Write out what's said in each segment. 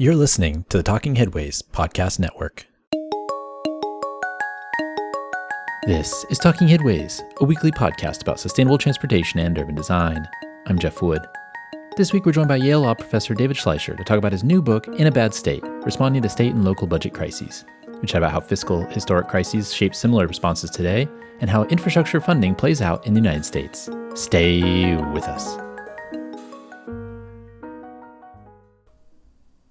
You're listening to the Talking Headways Podcast Network. This is Talking Headways, a weekly podcast about sustainable transportation and urban design. I'm Jeff Wood. This week we're joined by Yale Law professor David Schleicher to talk about his new book, In a Bad State, Responding to State and Local Budget Crises. We chat about how fiscal historic crises shape similar responses today and how infrastructure funding plays out in the United States. Stay with us.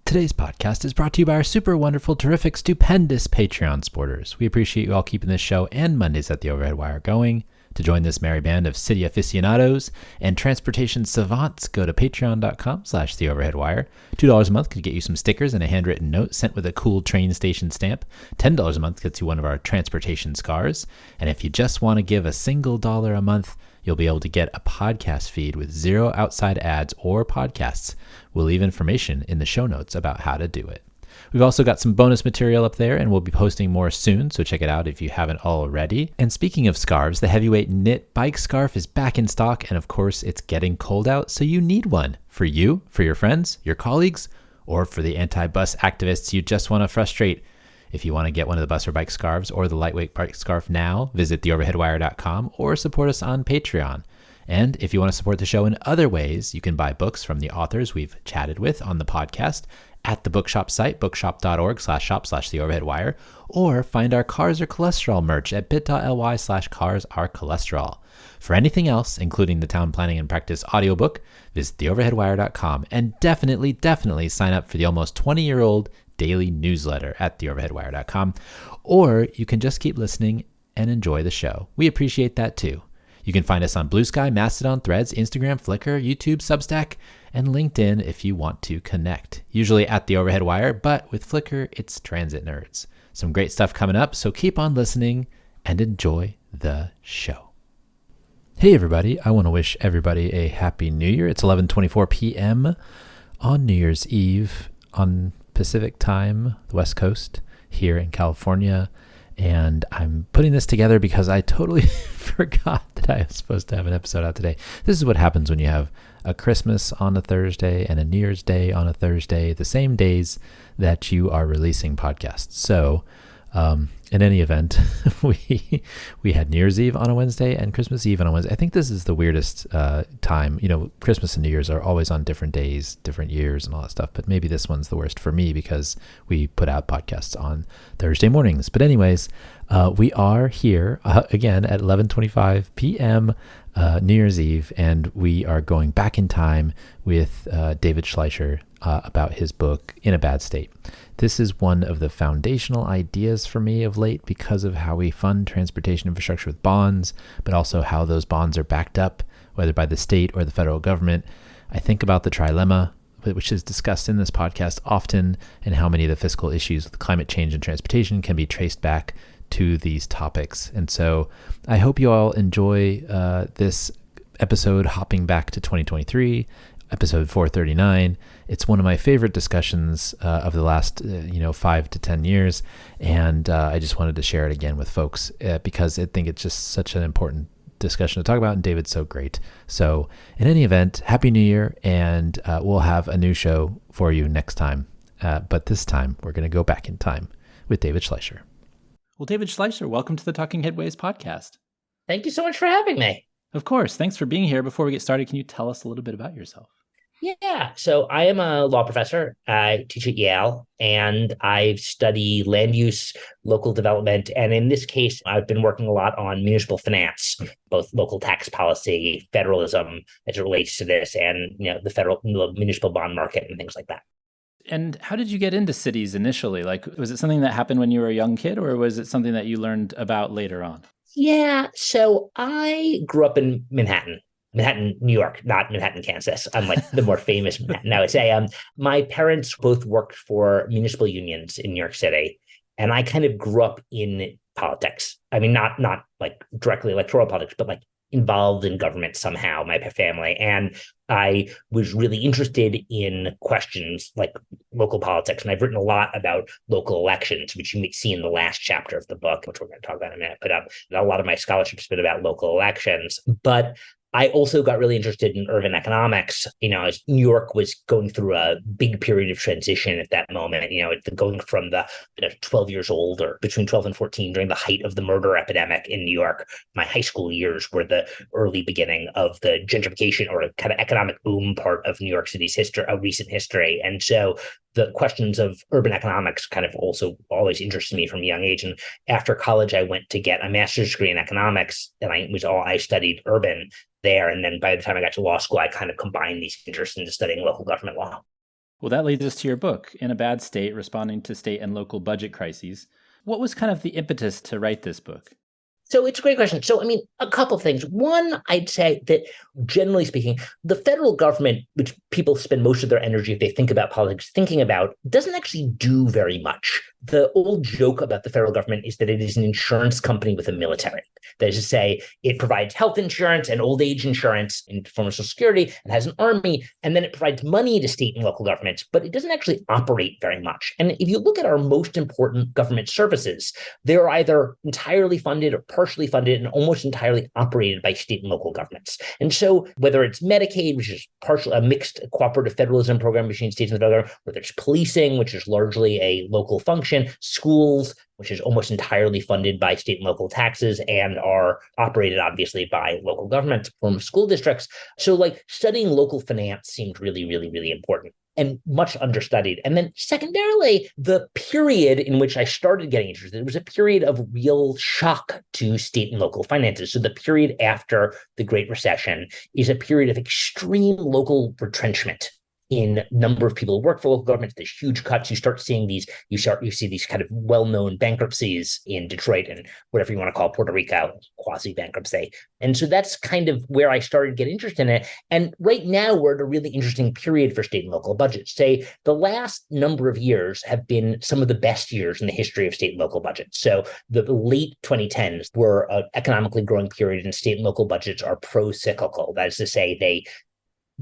Today's podcast is brought to you by our super wonderful, terrific, stupendous Patreon supporters. We appreciate you all keeping this show and Mondays at the Overhead Wire going. To join this merry band of city aficionados and transportation savants, go to patreon.com/theoverheadwire. $2 a month could get you some stickers and a handwritten note sent with a cool train station stamp. $10 a month gets you one of our transportation scars. And if you just want to give a single dollar a month, you'll be able to get a podcast feed with 0 outside ads or podcasts. We'll leave information in the show notes about how to do it. We've also got some bonus material up there, and we'll be posting more soon, so check it out if you haven't already. And speaking of scarves, the heavyweight knit bike scarf is back in stock, and of course, it's getting cold out, so you need one. For you, for your friends, your colleagues, or for the anti-bus activists you just want to frustrate. If you want to get one of the bus or bike scarves or the lightweight bike scarf now, visit theoverheadwire.com or support us on Patreon. And if you want to support the show in other ways, you can buy books from the authors we've chatted with on the podcast at the bookshop site, bookshop.org/shop/theoverheadwire, or find our Cars or Cholesterol merch at bit.ly/carsarecholesterol. For anything else, including the Town Planning and Practice audiobook, visit theoverheadwire.com and definitely sign up for the almost 20-year-old daily newsletter at theoverheadwire.com, or you can just keep listening and enjoy the show. We appreciate that too. You can find us on Blue Sky, Mastodon, Threads, Instagram, Flickr, YouTube, Substack, and LinkedIn if you want to connect. Usually at the Overhead Wire, but with Flickr, it's Transit Nerds. Some great stuff coming up, so keep on listening and enjoy the show. Hey everybody, I want to wish everybody a happy new year. It's 11:24 p.m. on New Year's Eve on Pacific time, the West Coast, here in California. And I'm putting this together because I totally forgot that I was supposed to have an episode out today. This is what happens when you have a Christmas on a Thursday and a New Year's Day on a Thursday, the same days that you are releasing podcasts. So in any event, we had New Year's Eve on a Wednesday and Christmas Eve on a Wednesday. I think this is the weirdest time. You know, Christmas and New Year's are always on different days, different years and all that stuff. But maybe this one's the worst for me because we put out podcasts on Thursday mornings. But anyways, we are here again at 11:25 p.m. New Year's Eve, and we are going back in time with David Schleicher about his book, In a Bad State. This is one of the foundational ideas for me of late because of how we fund transportation infrastructure with bonds, but also how those bonds are backed up, whether by the state or the federal government. I think about the Tri-lemma, which is discussed in this podcast often, and how many of the fiscal issues with climate change and transportation can be traced back to these topics. And so I hope you all enjoy this episode hopping back to 2023. Episode 439. It's one of my favorite discussions of the last 5 to 10 years, and I just wanted to share it again with folks because I think it's just such an important discussion to talk about, and David's so great. So in any event, Happy New Year, and we'll have a new show for you next time. But this time, we're going to go back in time with David Schleicher. Well, David Schleicher, welcome to the Talking Headways podcast. Thank you so much for having me. Of course. Thanks for being here. Before we get started, can you tell us a little bit about yourself? Yeah, so I am a law professor. I teach at Yale, and I study land use, local development, and in this case, I've been working a lot on municipal finance, both local tax policy, federalism as it relates to this, and the municipal bond market and things like that. And how did you get into cities initially? Like, was it something that happened when you were a young kid, or was it something that you learned about later on? Yeah, so I grew up in Manhattan, New York, not Manhattan, Kansas, unlike the more famous Manhattan, I would say. My parents both worked for municipal unions in New York City, and I kind of grew up in politics. I mean, not like directly electoral politics, but like involved in government somehow, my family. And I was really interested in questions like local politics. And I've written a lot about local elections, which you may see in the last chapter of the book, which we're going to talk about in a minute. But a lot of my scholarship's been about local elections. But I also got really interested in urban economics, as New York was going through a big period of transition at that moment, going from the 12 years old or between 12 and 14 during the height of the murder epidemic in New York. My high school years were the early beginning of the gentrification or kind of economic boom part of New York City's history, a recent history. And so the questions of urban economics kind of also always interested me from a young age. And after college, I went to get a master's degree in economics, and I studied urban there. And then by the time I got to law school, I kind of combined these interests into studying local government law. Well, that leads us to your book, In a Bad State, Responding to State and Local Budget Crises. What was kind of the impetus to write this book? So it's a great question. So, a couple of things. One, I'd say that generally speaking, the federal government, which people spend most of their energy, if they think about politics, thinking about, doesn't actually do very much. The old joke about the federal government is that it is an insurance company with a military. That is to say, it provides health insurance and old age insurance in the form of Social Security and has an army, and then it provides money to state and local governments, but it doesn't actually operate very much. And if you look at our most important government services, they're either entirely funded or partially funded and almost entirely operated by state and local governments. And so whether it's Medicaid, which is partially a mixed cooperative federalism program between states and the federal government, whether it's policing, which is largely a local function, schools, which is almost entirely funded by state and local taxes and are operated obviously by local government from school districts. So studying local finance seemed really, really, really important and much understudied. And then secondarily, the period in which I started getting interested, it was a period of real shock to state and local finances. So the period after the Great Recession is a period of extreme local retrenchment in number of people who work for local governments. There's huge cuts. You start seeing these, you see these kind of well-known bankruptcies in Detroit and whatever you want to call Puerto Rico, quasi-bankruptcy. And so that's kind of where I started to get interested in it. And right now we're at a really interesting period for state and local budgets. Say the last number of years have been some of the best years in the history of state and local budgets. So the late 2010s were an economically growing period, and state and local budgets are pro-cyclical. That is to say, they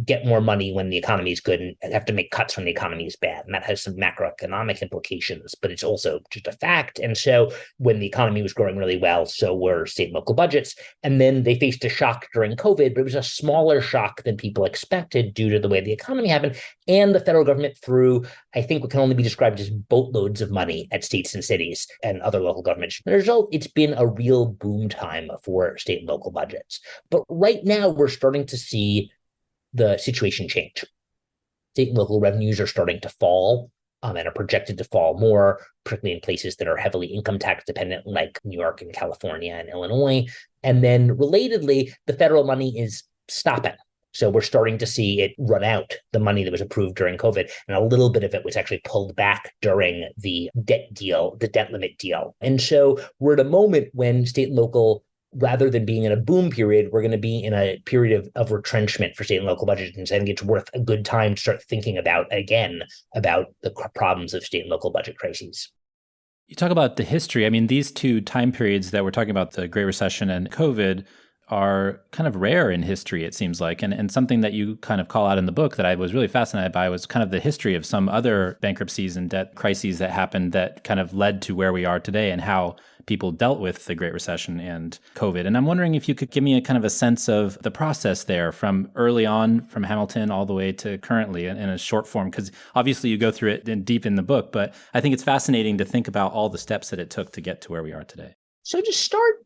get more money when the economy is good and have to make cuts when the economy is bad. And that has some macroeconomic implications, but it's also just a fact. And so when the economy was growing really well, so were state and local budgets. And then they faced a shock during COVID, but it was a smaller shock than people expected due to the way the economy happened. And the federal government threw, I think, what can only be described as boatloads of money at states and cities and other local governments. As a result, it's been a real boom time for state and local budgets. But right now, we're starting to see the situation change. State and local revenues are starting to fall and are projected to fall more, particularly in places that are heavily income tax dependent, like New York and California and Illinois. And then relatedly, the federal money is stopping. So we're starting to see it run out, the money that was approved during COVID. And a little bit of it was actually pulled back during the debt deal, the debt limit deal. And so we're at a moment when state and local, rather than being in a boom period, we're going to be in a period of retrenchment for state and local budgets. And so I think it's worth a good time to start thinking about the problems of state and local budget crises. You talk about the history. These two time periods that we're talking about, the Great Recession and COVID, are kind of rare in history, it seems like. And something that you kind of call out in the book that I was really fascinated by was kind of the history of some other bankruptcies and debt crises that happened that kind of led to where we are today and how people dealt with the Great Recession and COVID. And I'm wondering if you could give me a kind of a sense of the process there from early on, from Hamilton all the way to currently in a short form, because obviously you go through it deep in the book, but I think it's fascinating to think about all the steps that it took to get to where we are today. So to start,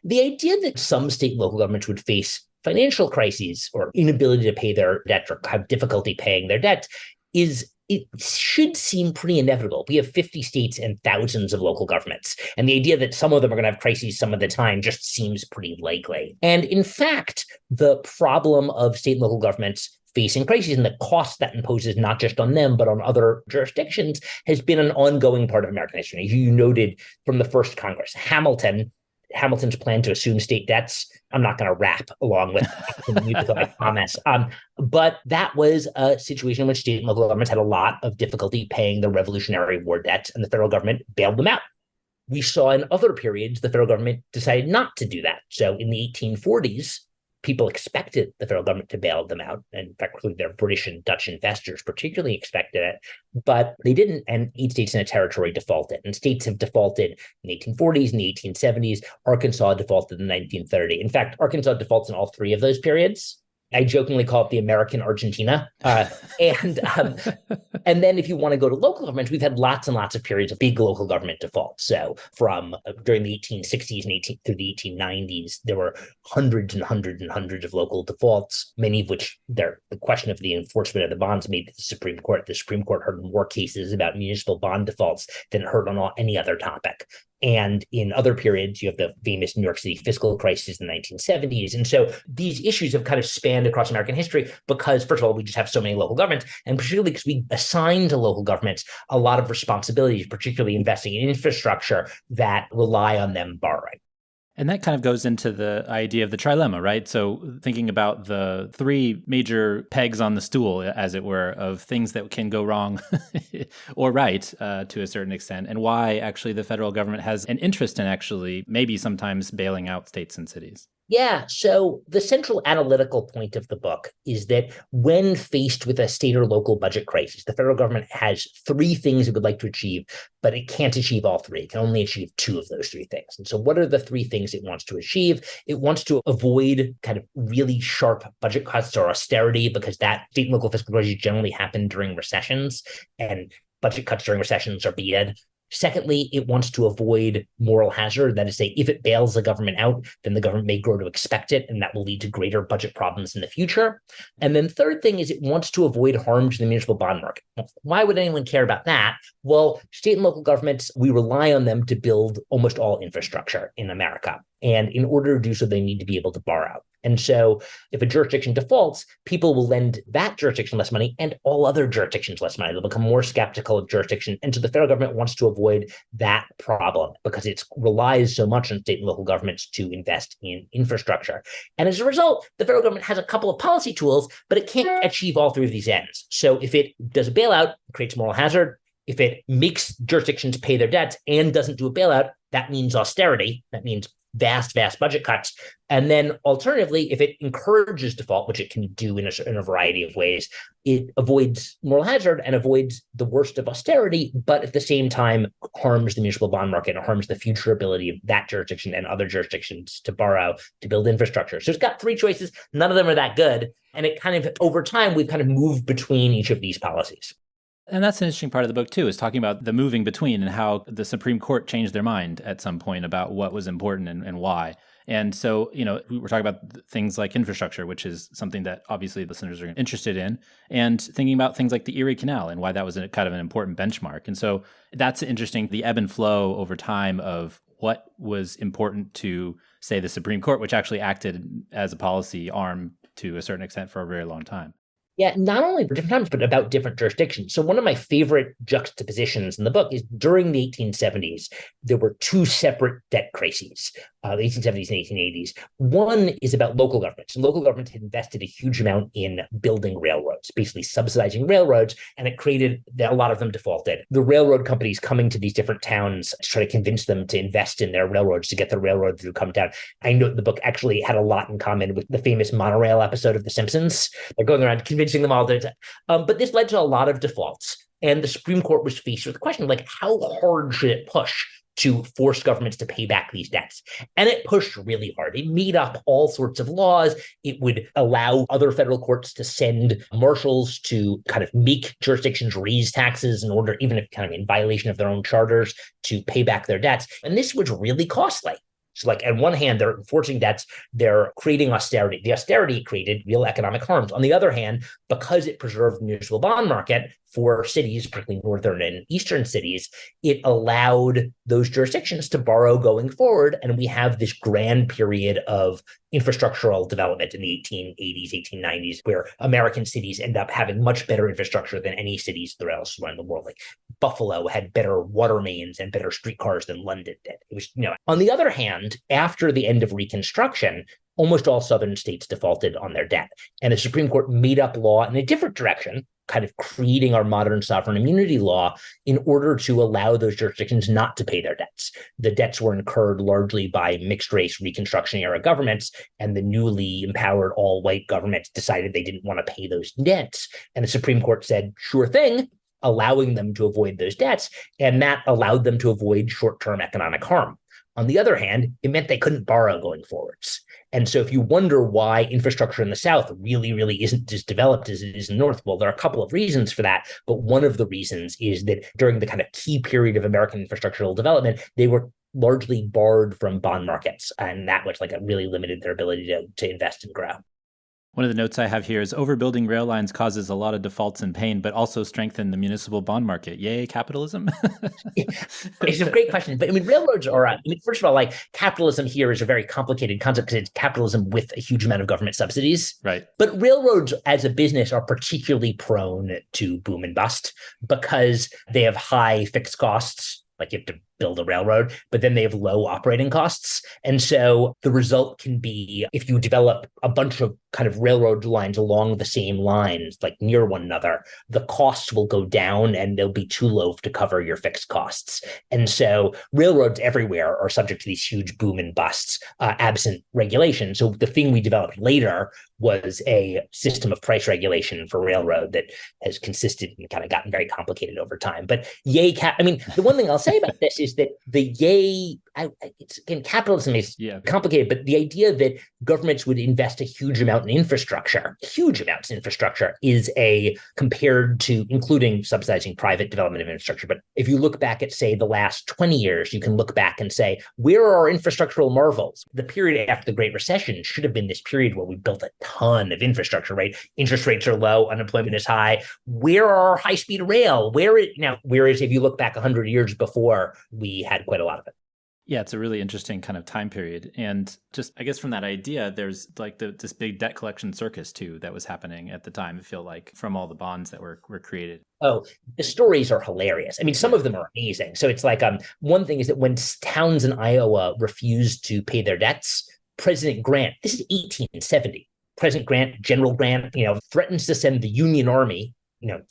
the idea that some state and local governments would face financial crises or inability to pay their debt or have difficulty paying their debt it should seem pretty inevitable. We have 50 states and thousands of local governments. And the idea that some of them are going to have crises some of the time just seems pretty likely. And in fact, the problem of state and local governments facing crises and the cost that imposes not just on them, but on other jurisdictions has been an ongoing part of American history. You noted from the first Congress, Hamilton's plan to assume state debts. I'm not going to rap along with I promise. But that was a situation in which state and local governments had a lot of difficulty paying the Revolutionary War debts, and the federal government bailed them out. We saw in other periods the federal government decided not to do that. So in the 1840s, people expected the federal government to bail them out. And in fact, their British and Dutch investors particularly expected it, but they didn't. And 8 states and a territory defaulted. And states have defaulted in the 1840s and the 1870s. Arkansas defaulted in 1930. In fact, Arkansas defaults in all three of those periods. I jokingly call it the American Argentina. And then if you want to go to local governments, we've had lots and lots of periods of big local government defaults. So from during the 1860s and through the 1890s, there were hundreds and hundreds and hundreds of local defaults, many of which the question of the enforcement of the bonds made to the Supreme Court. The Supreme Court heard more cases about municipal bond defaults than it heard on any other topic. And in other periods, you have the famous New York City fiscal crisis in the 1970s. And so these issues have kind of spanned across American history because, first of all, we just have so many local governments, and particularly because we assign to local governments a lot of responsibilities, particularly investing in infrastructure that rely on them borrowing. And that kind of goes into the idea of the Tri-lemma, right? So thinking about the three major pegs on the stool, as it were, of things that can go wrong or right to a certain extent, and why actually the federal government has an interest in actually maybe sometimes bailing out states and cities. Yeah. So the central analytical point of the book is that when faced with a state or local budget crisis, the federal government has three things it would like to achieve, but it can't achieve all three. It can only achieve two of those three things. And so what are the three things it wants to achieve? It wants to avoid kind of really sharp budget cuts or austerity, because that state and local fiscal crises generally happen during recessions, and budget cuts during recessions are bad. Secondly, it wants to avoid moral hazard. That is, say, if it bails the government out, then the government may grow to expect it, and that will lead to greater budget problems in the future. And then third thing is it wants to avoid harm to the municipal bond market. Why would anyone care about that? Well, state and local governments, we rely on them to build almost all infrastructure in America. And in order to do so, they need to be able to borrow. And so if a jurisdiction defaults, people will lend that jurisdiction less money and all other jurisdictions less money. They'll become more skeptical of jurisdiction. And so the federal government wants to avoid that problem because it relies so much on state and local governments to invest in infrastructure. And as a result, the federal government has a couple of policy tools, but it can't achieve all three of these ends. So if it does a bailout, it creates moral hazard. If it makes jurisdictions pay their debts and doesn't do a bailout, that means austerity. That means vast budget cuts. And then alternatively, if it encourages default, which it can do in a variety of ways, it avoids moral hazard and avoids the worst of austerity, but at the same time harms the municipal bond market and harms the future ability of that jurisdiction and other jurisdictions to borrow to build infrastructure. So it's got three choices. None of them are that good. And it kind of, over time, we've kind of moved between each of these policies. And that's an interesting part of the book, too, is talking about the moving between and how the Supreme Court changed their mind at some point about what was important and why. And so, we're talking about things like infrastructure, which is something that obviously listeners are interested in, and thinking about things like the Erie Canal and why that was kind of an important benchmark. And so that's interesting, the ebb and flow over time of what was important to, say, the Supreme Court, which actually acted as a policy arm to a certain extent for a very long time. Yeah, not only for different times, but about different jurisdictions. So one of my favorite juxtapositions in the book is during the 1870s, there were two separate debt crises, the 1870s and 1880s. One is about local governments. Local governments had invested a huge amount in building railroads, basically subsidizing railroads, and it created, a lot of them defaulted. The railroad companies coming to these different towns to try to convince them to invest in their railroads to get the railroad to come down. I know the book actually had a lot in common with the famous monorail episode of The Simpsons. They're going around convincing them all the time. But this led to a lot of defaults. And the Supreme Court was faced with the question, like, how hard should it push to force governments to pay back these debts? And it pushed really hard. It made up all sorts of laws. It would allow other federal courts to send marshals to kind of make jurisdictions raise taxes in order, even if kind of in violation of their own charters, to pay back their debts. And this was really costly. So like on one hand, they're enforcing debts, they're creating austerity. The austerity created real economic harms. On the other hand, because it preserved the municipal bond market for cities, particularly northern and eastern cities, it allowed those jurisdictions to borrow going forward. And we have this grand period of infrastructural development in the 1880s, 1890s, where American cities end up having much better infrastructure than any cities else around the world. Like Buffalo had better water mains and better streetcars than London did. It was, on the other hand, after the end of Reconstruction, almost all southern states defaulted on their debt. And the Supreme Court made up law in a different direction, kind of creating our modern sovereign immunity law in order to allow those jurisdictions not to pay their debts. The debts were incurred largely by mixed race Reconstruction era governments, and the newly empowered all white governments decided they didn't want to pay those debts. And the Supreme Court said, sure thing, allowing them to avoid those debts. And that allowed them to avoid short-term economic harm. On the other hand, it meant they couldn't borrow going forwards. And so if you wonder why infrastructure in the South really isn't as developed as it is in the North, well, there are a couple of reasons for that. But one of the reasons is that during the kind of key period of American infrastructural development, they were largely barred from bond markets. And that was like really limited their ability to invest and grow. One of the notes I have here is overbuilding rail lines causes a lot of defaults and pain, but also strengthen the municipal bond market. Yay, capitalism. It's a great question. But I mean, railroads are, first of all, like capitalism here is a very complicated concept because it's capitalism with a huge amount of government subsidies. Right. But railroads as a business are particularly prone to boom and bust because they have high fixed costs. Like you have to build a railroad, but then they have low operating costs. And so the result can be if you develop a bunch of kind of railroad lines along the same lines, like near one another, the costs will go down and they'll be too low to cover your fixed costs. And so railroads everywhere are subject to these huge boom and busts, absent regulation. So the thing we developed later was a system of price regulation for railroad that has consisted and kind of gotten very complicated over time. But the one thing I'll say about this is that capitalism is complicated, but the idea that governments would invest huge amounts in infrastructure, is compared to including subsidizing private development of infrastructure. But if you look back at, say, the last 20 years, you can look back and say, where are our infrastructural marvels? The period after the Great Recession should have been this period where we built a ton of infrastructure, right? Interest rates are low, unemployment is high. Where are our high-speed rail? Whereas if you look back 100 years before, we had quite a lot of it. Yeah, it's a really interesting kind of time period. And just, I guess from that idea, there's like this big debt collection circus too that was happening at the time, I feel like, from all the bonds that were created. Oh, the stories are hilarious. I mean, some of them are amazing. So it's like one thing is that when towns in Iowa refused to pay their debts, President Grant, this is 1870, President Grant, General Grant, threatens to send the Union Army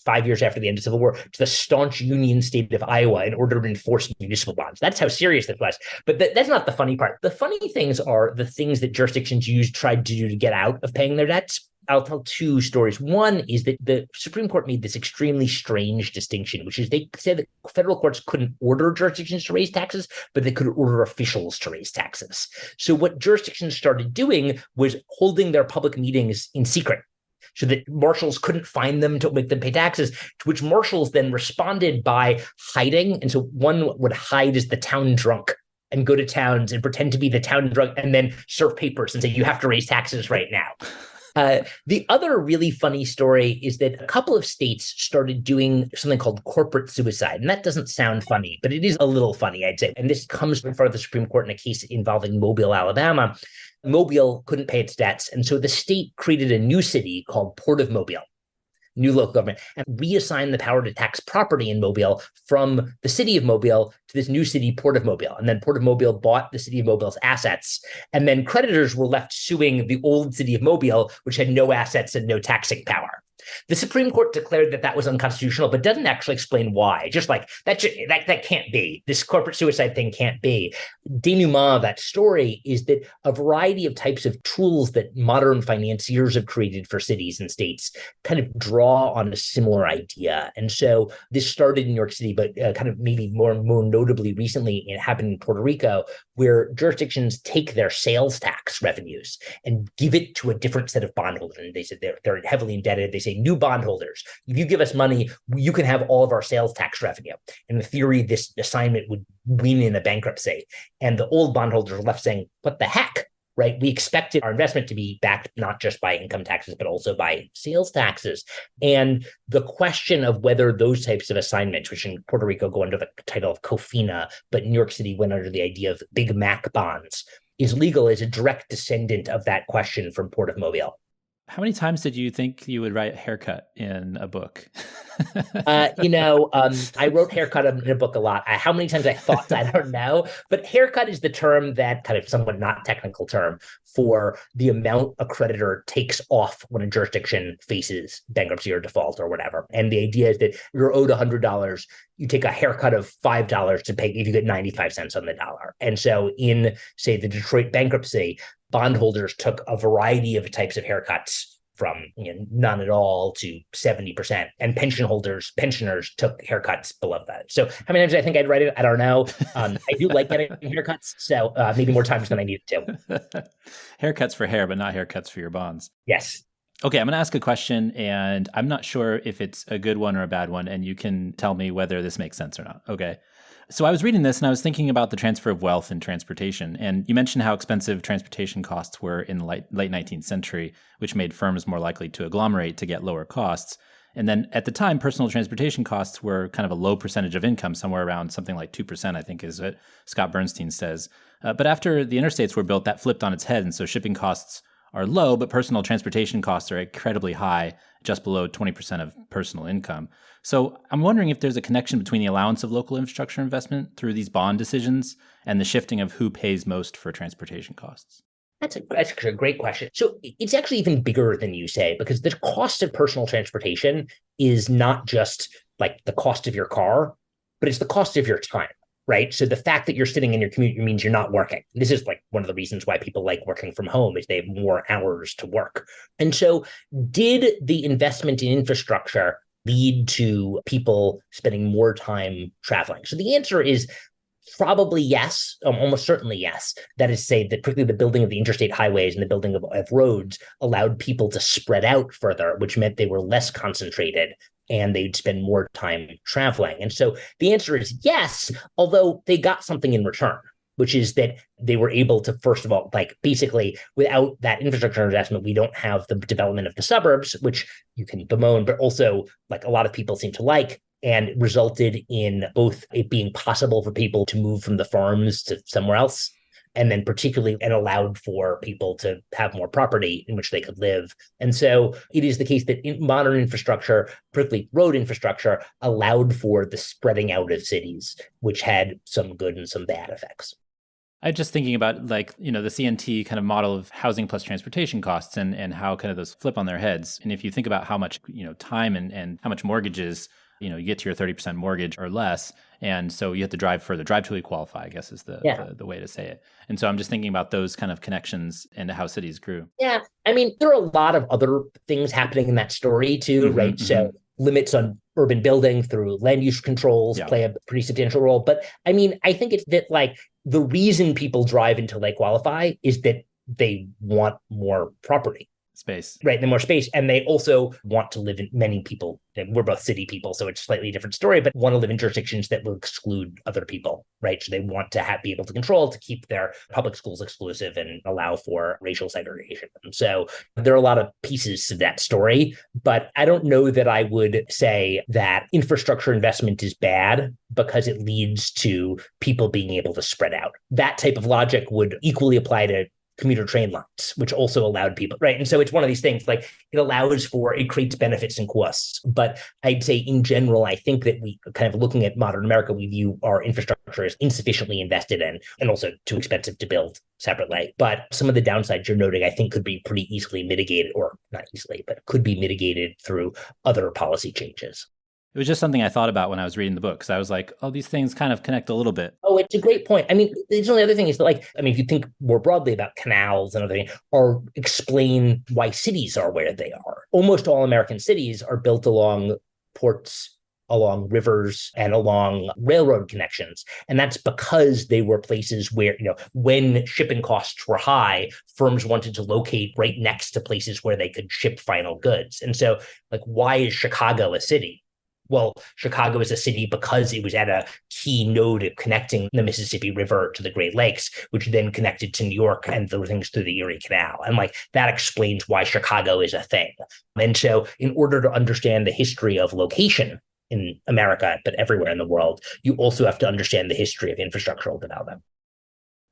5 years after the end of the Civil War, to the staunch Union state of Iowa in order to enforce municipal bonds. That's how serious this was. But that's not the funny part. The funny things are the things that jurisdictions tried to do to get out of paying their debts. I'll tell two stories. One is that the Supreme Court made this extremely strange distinction, which is they said that federal courts couldn't order jurisdictions to raise taxes, but they could order officials to raise taxes. So what jurisdictions started doing was holding their public meetings in secret, so that marshals couldn't find them to make them pay taxes, to which marshals then responded by hiding. And so one would hide as the town drunk and go to towns and pretend to be the town drunk and then serve papers and say, you have to raise taxes right now. The other really funny story is that a couple of states started doing something called corporate suicide. And that doesn't sound funny, but it is a little funny, I'd say. And this comes in front of the Supreme Court in a case involving Mobile, Alabama. Mobile couldn't pay its debts. And so the state created a new city called Port of Mobile, new local government, and reassigned the power to tax property in Mobile from the city of Mobile to this new city, Port of Mobile. And then Port of Mobile bought the city of Mobile's assets. And then creditors were left suing the old city of Mobile, which had no assets and no taxing power. The Supreme Court declared that was unconstitutional, but doesn't actually explain why. Just like that can't be. This corporate suicide thing can't be. Denouement of that story is that a variety of types of tools that modern financiers have created for cities and states kind of draw on a similar idea. And so this started in New York City, but kind of maybe more notably recently, it happened in Puerto Rico, where jurisdictions take their sales tax revenues and give it to a different set of bondholders. And they said they're heavily indebted. They say, new bondholders, if you give us money, you can have all of our sales tax revenue. In the theory, this assignment would win in a bankruptcy. And the old bondholders are left saying, what the heck, right? We expected our investment to be backed not just by income taxes, but also by sales taxes. And the question of whether those types of assignments, which in Puerto Rico go under the title of COFINA, but New York City went under the idea of Big Mac bonds, is legal, is a direct descendant of that question from Port of Mobile. How many times did you think you would write haircut in a book? I wrote haircut in a book a lot. How many times I thought that, I don't know. But haircut is the term that kind of somewhat not technical term for the amount a creditor takes off when a jurisdiction faces bankruptcy or default or whatever. And the idea is that you're owed $100. You take a haircut of $5 to pay if you get 95 cents on the dollar. And so in, say, the Detroit bankruptcy, bondholders took a variety of types of haircuts from none at all to 70%. And pensioners took haircuts below that. So how many times I think I'd write it? I don't know. I do like getting haircuts. So maybe more times than I needed to. Haircuts for hair, but not haircuts for your bonds. Yes. Okay, I'm going to ask a question, and I'm not sure if it's a good one or a bad one, and you can tell me whether this makes sense or not. Okay. So I was reading this, and I was thinking about the transfer of wealth in transportation, and you mentioned how expensive transportation costs were in the late 19th century, which made firms more likely to agglomerate to get lower costs. And then at the time, personal transportation costs were kind of a low percentage of income, somewhere around something like 2%, I think is what Scott Bernstein says. But after the interstates were built, that flipped on its head, and so shipping costs are low, but personal transportation costs are incredibly high, just below 20% of personal income. So I'm wondering if there's a connection between the allowance of local infrastructure investment through these bond decisions and the shifting of who pays most for transportation costs. That's a great question. So it's actually even bigger than you say, because the cost of personal transportation is not just like the cost of your car, but it's the cost of your time. Right. So the fact that you're sitting in your commute means you're not working. This is like one of the reasons why people like working from home is they have more hours to work. And so did the investment in infrastructure lead to people spending more time traveling? So the answer is probably yes, almost certainly yes. That is to say that particularly the building of the interstate highways and the building of roads allowed people to spread out further, which meant they were less concentrated and they'd spend more time traveling. And so the answer is yes, although they got something in return, which is that they were able to, first of all, like basically without that infrastructure investment, we don't have the development of the suburbs, which you can bemoan, but also like a lot of people seem to like, and resulted in both it being possible for people to move from the farms to somewhere else, and then particularly and allowed for people to have more property in which they could live. And so it is the case that in modern infrastructure, particularly road infrastructure, allowed for the spreading out of cities, which had some good and some bad effects. I'm just thinking about the CNT kind of model of housing plus transportation costs and how kind of those flip on their heads. And if you think about how much, time and how much mortgages, you get to your 30% mortgage or less. And so you have to drive further, drive till you qualify, I guess is the way to say it. And so I'm just thinking about those kind of connections and how cities grew. Yeah. I mean, there are a lot of other things happening in that story too, right? Mm-hmm. So limits on urban building through land use controls play a pretty substantial role. But I mean, I think it's that like the reason people drive until they qualify is that they want more property. Space. Right. And more space. And they also want to live in many people. We're both city people, so it's a slightly different story, but want to live in jurisdictions that will exclude other people. Right. So they want to be able to control to keep their public schools exclusive and allow for racial segregation. And so there are a lot of pieces to that story, but I don't know that I would say that infrastructure investment is bad because it leads to people being able to spread out. That type of logic would equally apply to commuter train lines, which also allowed people, right? And so it's one of these things, like it creates benefits and costs. But I'd say in general, I think that we kind of looking at modern America, we view our infrastructure as insufficiently invested in and also too expensive to build separately. But some of the downsides you're noting, I think could be pretty easily mitigated, or not easily, but could be mitigated through other policy changes. It was just something I thought about when I was reading the book, because I was like, oh, these things kind of connect a little bit. Oh, it's a great point. I mean, the only other thing is that, if you think more broadly about canals and other things, or explain why cities are where they are. Almost all American cities are built along ports, along rivers, and along railroad connections. And that's because they were places where, when shipping costs were high, firms wanted to locate right next to places where they could ship final goods. And so, why is Chicago a city? Well, Chicago is a city because it was at a key node of connecting the Mississippi River to the Great Lakes, which then connected to New York and the things through the Erie Canal. And that explains why Chicago is a thing. And so in order to understand the history of location in America, but everywhere in the world, you also have to understand the history of infrastructural development.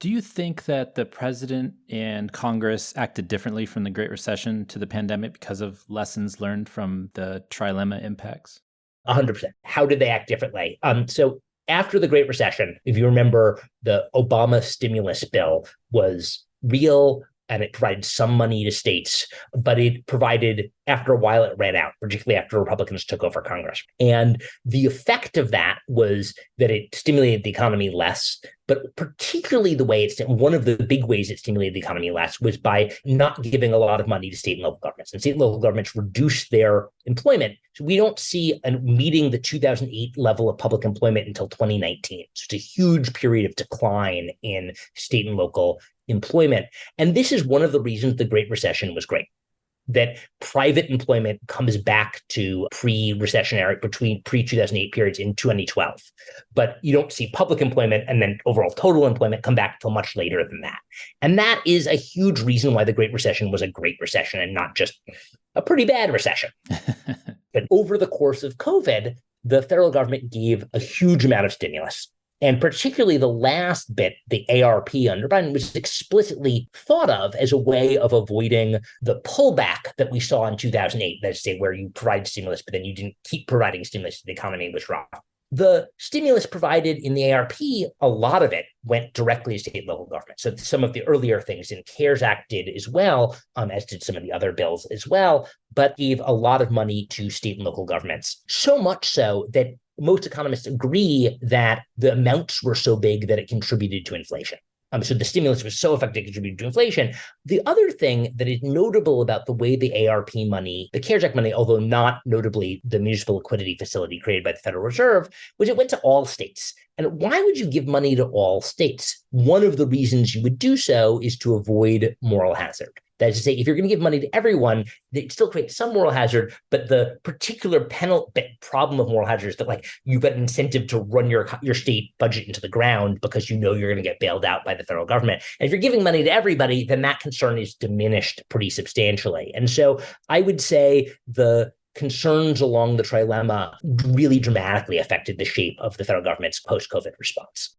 Do you think that the president and Congress acted differently from the Great Recession to the pandemic because of lessons learned from the Tri-lemma impacts? 100%. How did they act differently? So after the Great Recession, if you remember, the Obama stimulus bill was real and it provided some money to states, but it provided, after a while, it ran out, particularly after Republicans took over Congress. And the effect of that was that it stimulated the economy less, but particularly one of the big ways it stimulated the economy less was by not giving a lot of money to state and local governments. And state and local governments reduced their employment. So we don't see meeting the 2008 level of public employment until 2019. So it's a huge period of decline in state and local employment. And this is one of the reasons the Great Recession was great, that private employment comes back to between pre-2008 periods in 2012. But you don't see public employment and then overall total employment come back till much later than that. And that is a huge reason why the Great Recession was a great recession and not just a pretty bad recession. But over the course of COVID, the federal government gave a huge amount of stimulus. And particularly the last bit, the ARP under Biden, was explicitly thought of as a way of avoiding the pullback that we saw in 2008. That's say where you provide stimulus, but then you didn't keep providing stimulus. The economy was rough. The stimulus provided in the ARP, a lot of it went directly to state and local government. So some of the earlier things in CARES Act did as well, as did some of the other bills as well, but gave a lot of money to state and local governments. So much so that most economists agree that the amounts were so big that it contributed to inflation. So the stimulus was so effective, it contributed to inflation. The other thing that is notable about the way the ARP money, the CARES Act money, although not notably the municipal liquidity facility created by the Federal Reserve, was it went to all states. And why would you give money to all states? One of the reasons you would do so is to avoid moral hazard. That is to say, if you're going to give money to everyone, it still creates some moral hazard, but the particular problem of moral hazard is that you've got an incentive to run your state budget into the ground because you know you're going to get bailed out by the federal government. And if you're giving money to everybody, then that concern is diminished pretty substantially. And so I would say the concerns along the Tri-lemma really dramatically affected the shape of the federal government's post-COVID response.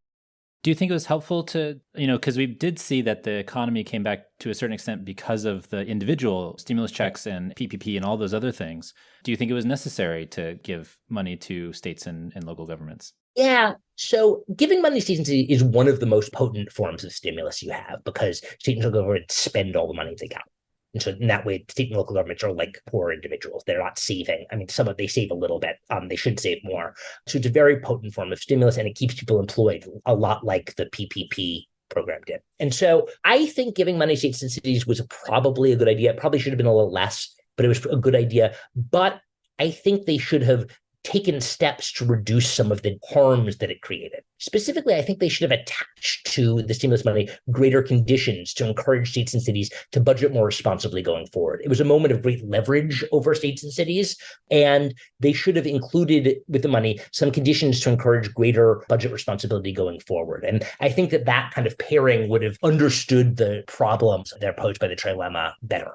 Do you think it was helpful to, because we did see that the economy came back to a certain extent because of the individual stimulus checks and PPP and all those other things. Do you think it was necessary to give money to states and local governments? Yeah. So giving money to states and cities is one of the most potent forms of stimulus you have because state and local governments spend all the money they got. And so in that way, state and local governments are like poor individuals. They're not saving. I mean, they save a little bit. They should save more. So it's a very potent form of stimulus, and it keeps people employed a lot like the PPP program did. And so I think giving money to states and cities was probably a good idea. It probably should have been a little less, but it was a good idea. But I think they should have taken steps to reduce some of the harms that it created. Specifically, I think they should have attached to the stimulus money greater conditions to encourage states and cities to budget more responsibly going forward. It was a moment of great leverage over states and cities, and they should have included with the money some conditions to encourage greater budget responsibility going forward. And I think that kind of pairing would have understood the problems that are posed by the Tri-lemma better.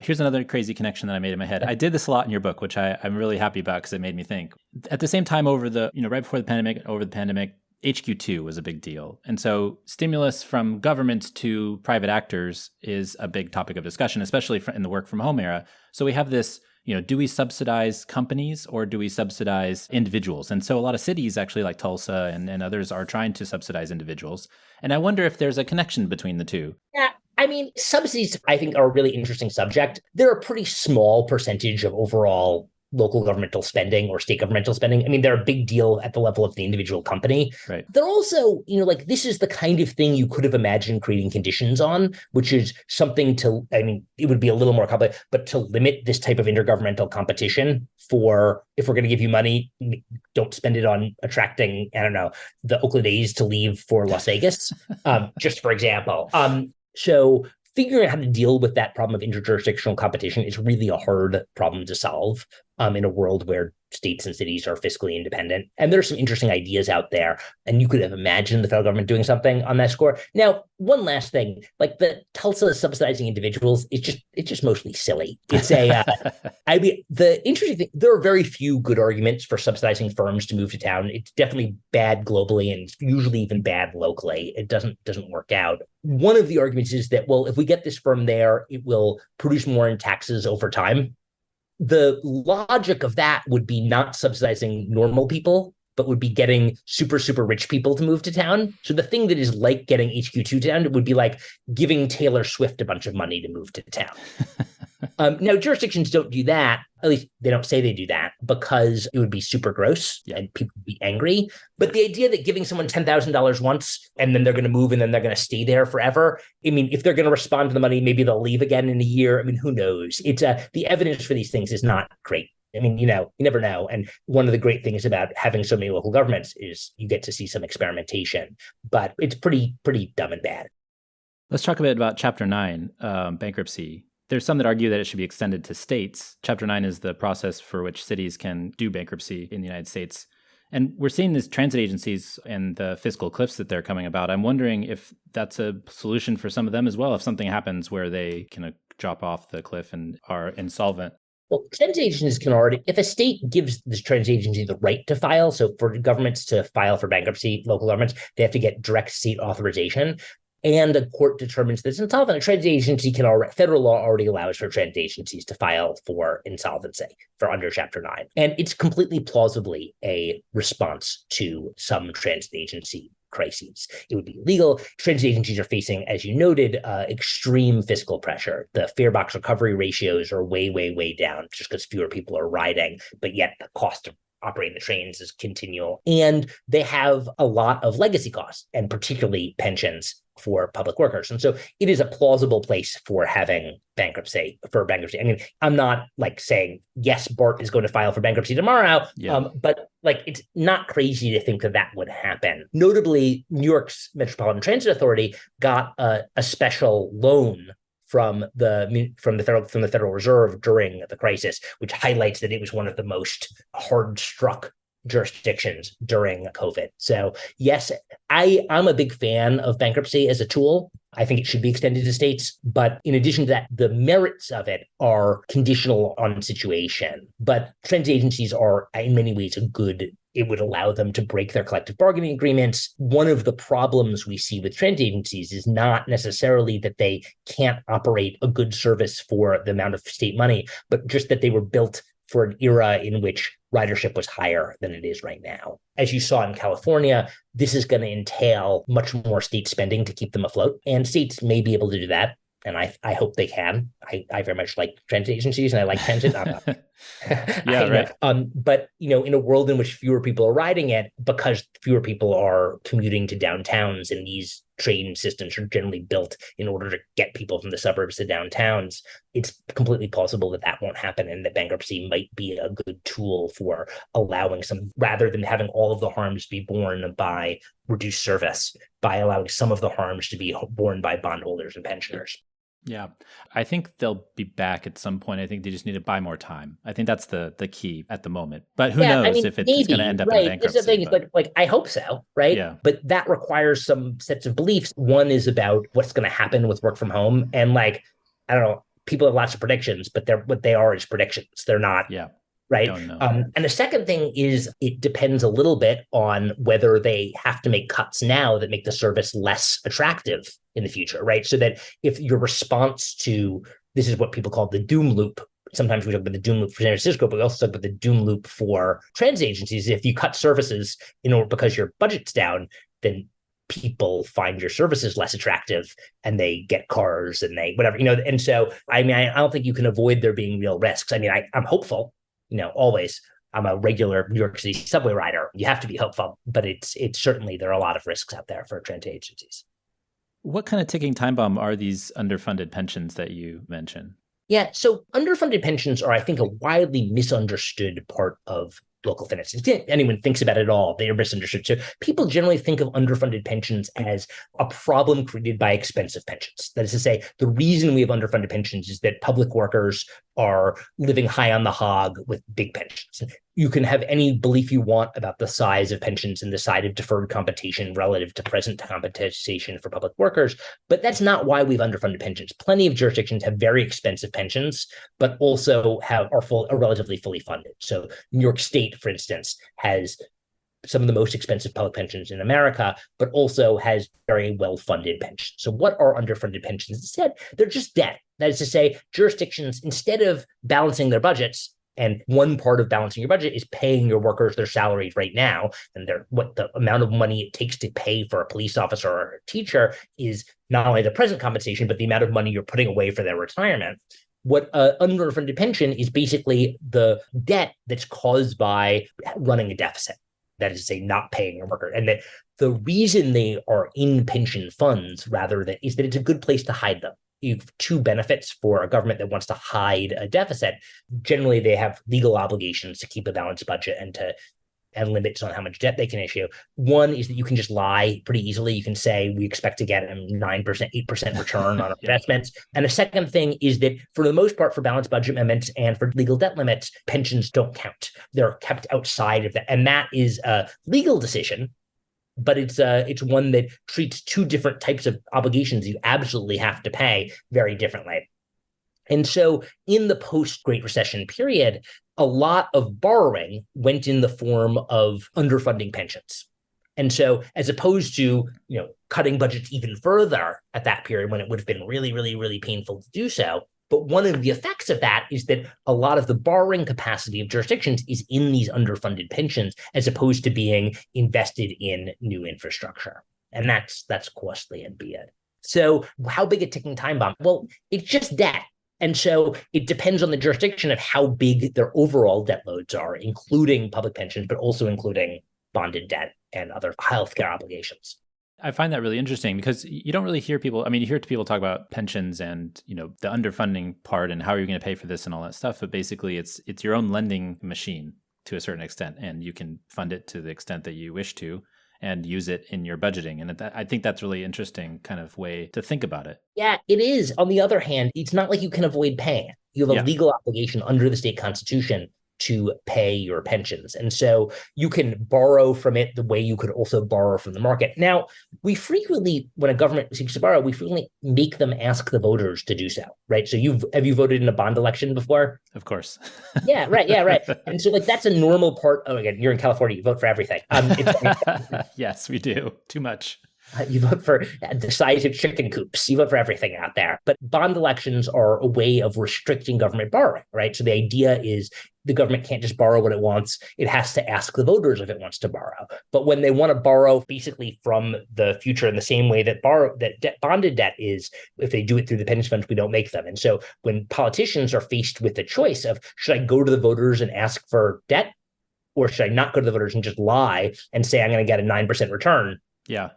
Here's another crazy connection that I made in my head. I did this a lot in your book, which I'm really happy about because it made me think. At the same time, right before the pandemic, over the pandemic, HQ2 was a big deal. And so stimulus from governments to private actors is a big topic of discussion, especially in the work from home era. So we have this, do we subsidize companies or do we subsidize individuals? And so a lot of cities actually like Tulsa and others are trying to subsidize individuals. And I wonder if there's a connection between the two. Yeah. I mean, subsidies, I think, are a really interesting subject. They're a pretty small percentage of overall local governmental spending or state governmental spending. I mean, they're a big deal at the level of the individual company. Right. They're also, this is the kind of thing you could have imagined creating conditions on, which is something it would be a little more complicated, but to limit this type of intergovernmental competition if we're going to give you money, don't spend it on attracting, the Oakland A's to leave for Las Vegas, just for example. So figuring out how to deal with that problem of interjurisdictional competition is really a hard problem to solve in a world where states and cities are fiscally independent. And there's some interesting ideas out there. And you could have imagined the federal government doing something on that score. Now, one last thing, like the Tulsa subsidizing individuals, it's just mostly silly. It's the interesting thing, there are very few good arguments for subsidizing firms to move to town. It's definitely bad globally, and it's usually even bad locally. It doesn't work out. One of the arguments is that, well, if we get this firm there, it will produce more in taxes over time. The logic of that would be not subsidizing normal people, but would be getting super, super rich people to move to town. So the thing that is like getting HQ2 to town, it would be like giving Taylor Swift a bunch of money to move to town. Now, jurisdictions don't do that. At least they don't say they do that, because it would be super gross and people would be angry. But the idea that giving someone $10,000 once and then they're going to move and then they're going to stay there forever. I mean, if they're going to respond to the money, maybe they'll leave again in a year. I mean, who knows? It's the evidence for these things is not great. I mean, you never know. And one of the great things about having so many local governments is you get to see some experimentation, but it's pretty dumb and bad. Let's talk a bit about Chapter 9, bankruptcy. There's some that argue that it should be extended to states. Chapter 9 is the process for which cities can do bankruptcy in the United States. And we're seeing these transit agencies and the fiscal cliffs that they're coming about. I'm wondering if that's a solution for some of them as well, if something happens where they can drop off the cliff and are insolvent. Well, transit agencies can already, if a state gives this transit agency the right to file, so for governments to file for bankruptcy, local governments, they have to get direct state authorization. And a court determines that it's insolvent. A transit agency can already, federal law already allows for transit agencies to file for insolvency for under Chapter 9. And it's completely plausibly a response to some transit agency crises. It would be legal. Transit agencies are facing, as you noted, extreme fiscal pressure. The fare box recovery ratios are way, way, way down just because fewer people are riding, but yet the cost of operating the trains is continual. And they have a lot of legacy costs, and particularly pensions for public workers. And so it is a plausible place for having bankruptcy. I mean, I'm not like saying, yes, Bart is going to file for bankruptcy tomorrow, but like it's not crazy to think that that would happen. Notably, New York's Metropolitan Transit Authority got a special loan from the Federal Reserve during the crisis, which highlights that it was one of the most hard-struck jurisdictions during COVID. So yes, I'm a big fan of bankruptcy as a tool. I think it should be extended to states. But in addition to that, the merits of it are conditional on situation. But transit agencies are in many ways it would allow them to break their collective bargaining agreements. One of the problems we see with transit agencies is not necessarily that they can't operate a good service for the amount of state money, but just that they were built for an era in which ridership was higher than it is right now. As you saw in California, this is going to entail much more state spending to keep them afloat. And states may be able to do that. And I hope they can. I very much like transit agencies and I like transit. Right. But, in a world in which fewer people are riding it, because fewer people are commuting to downtowns, and these train systems are generally built in order to get people from the suburbs to downtowns, it's completely plausible that that won't happen, and that bankruptcy might be a good tool for allowing some, rather than having all of the harms be borne by reduced service, by allowing some of the harms to be borne by bondholders and pensioners. Yeah, I think they'll be back at some point. I think they just need to buy more time. I think that's the key at the moment. But who knows if it's going to end up in bankruptcy. That's the thing. Like I hope so, right? Yeah. But that requires some sets of beliefs. One is about what's going to happen with work from home. And I don't know, people have lots of predictions, but what they are is predictions. They're not. Yeah. Right. Don't know. And the second thing is it depends a little bit on whether they have to make cuts now that make the service less attractive in the future. Right. So that if your response to this is what people call the doom loop. Sometimes we talk about the doom loop for San Francisco, but we also talk about the doom loop for transit agencies. If you cut services because your budget's down, then people find your services less attractive and they get cars and they whatever, And so, I don't think you can avoid there being real risks. I'm hopeful. Always, I'm a regular New York City subway rider. You have to be hopeful, but it's certainly, there are a lot of risks out there for transit agencies. What kind of ticking time bomb are these underfunded pensions that you mentioned? Yeah, so underfunded pensions are, I think, a widely misunderstood part of local finance. If anyone thinks about it at all, they are misunderstood. So people generally think of underfunded pensions as a problem created by expensive pensions. That is to say, the reason we have underfunded pensions is that public workers are living high on the hog with big pensions. You can have any belief you want about the size of pensions and the size of deferred compensation relative to present compensation for public workers, but that's not why we've underfunded pensions. Plenty of jurisdictions have very expensive pensions, but also are relatively fully funded. So New York State, for instance, has some of the most expensive public pensions in America, but also has very well-funded pensions. So what are underfunded pensions? Instead, they're just debt. That is to say, jurisdictions, instead of balancing their budgets, and one part of balancing your budget is paying your workers their salaries right now, and what the amount of money it takes to pay for a police officer or a teacher is not only the present compensation, but the amount of money you're putting away for their retirement. What underfunded pension is basically the debt that's caused by running a deficit. That is to say, not paying a worker. And that the reason they are in pension funds is that it's a good place to hide them. You have two benefits for a government that wants to hide a deficit. Generally, they have legal obligations to keep a balanced budget and limits on how much debt they can issue. One is that you can just lie pretty easily. You can say, we expect to get a 9%, 8% return on investments. And the second thing is that for the most part, for balanced budget amendments and for legal debt limits, pensions don't count. They're kept outside of that. And that is a legal decision, but it's one that treats two different types of obligations you absolutely have to pay very differently. And so in the post-Great Recession period, a lot of borrowing went in the form of underfunding pensions. And so as opposed to, cutting budgets even further at that period when it would have been really, really, really painful to do so. But one of the effects of that is that a lot of the borrowing capacity of jurisdictions is in these underfunded pensions as opposed to being invested in new infrastructure. And that's costly and bad. So how big a ticking time bomb? Well, it's just debt. And so it depends on the jurisdiction of how big their overall debt loads are, including public pensions, but also including bonded debt and other healthcare obligations. I find that really interesting because you don't really hear people, you hear people talk about pensions and, the underfunding part and how are you going to pay for this and all that stuff. But basically it's your own lending machine to a certain extent, and you can fund it to the extent that you wish to and use it in your budgeting. And I think that's really interesting kind of way to think about it. Yeah, it is. On the other hand, it's not like you can avoid paying it. You have a legal obligation under the state constitution to pay your pensions. And so you can borrow from it the way you could also borrow from the market. Now, we frequently, when a government seeks to borrow, we frequently make them ask the voters to do so, right? So have you voted in a bond election before? Of course. Yeah, right. And so that's a normal part. Oh, again, you're in California, you vote for everything. Yes, we do. Too much. You vote for the size of chicken coops. You vote for everything out there. But bond elections are a way of restricting government borrowing, right? So the idea is the government can't just borrow what it wants. It has to ask the voters if it wants to borrow. But when they want to borrow basically from the future in the same way that bonded debt is, if they do it through the pension funds, we don't make them. And so when politicians are faced with the choice of, should I go to the voters and ask for debt? Or should I not go to the voters and just lie and say I'm going to get a 9% return? Yeah.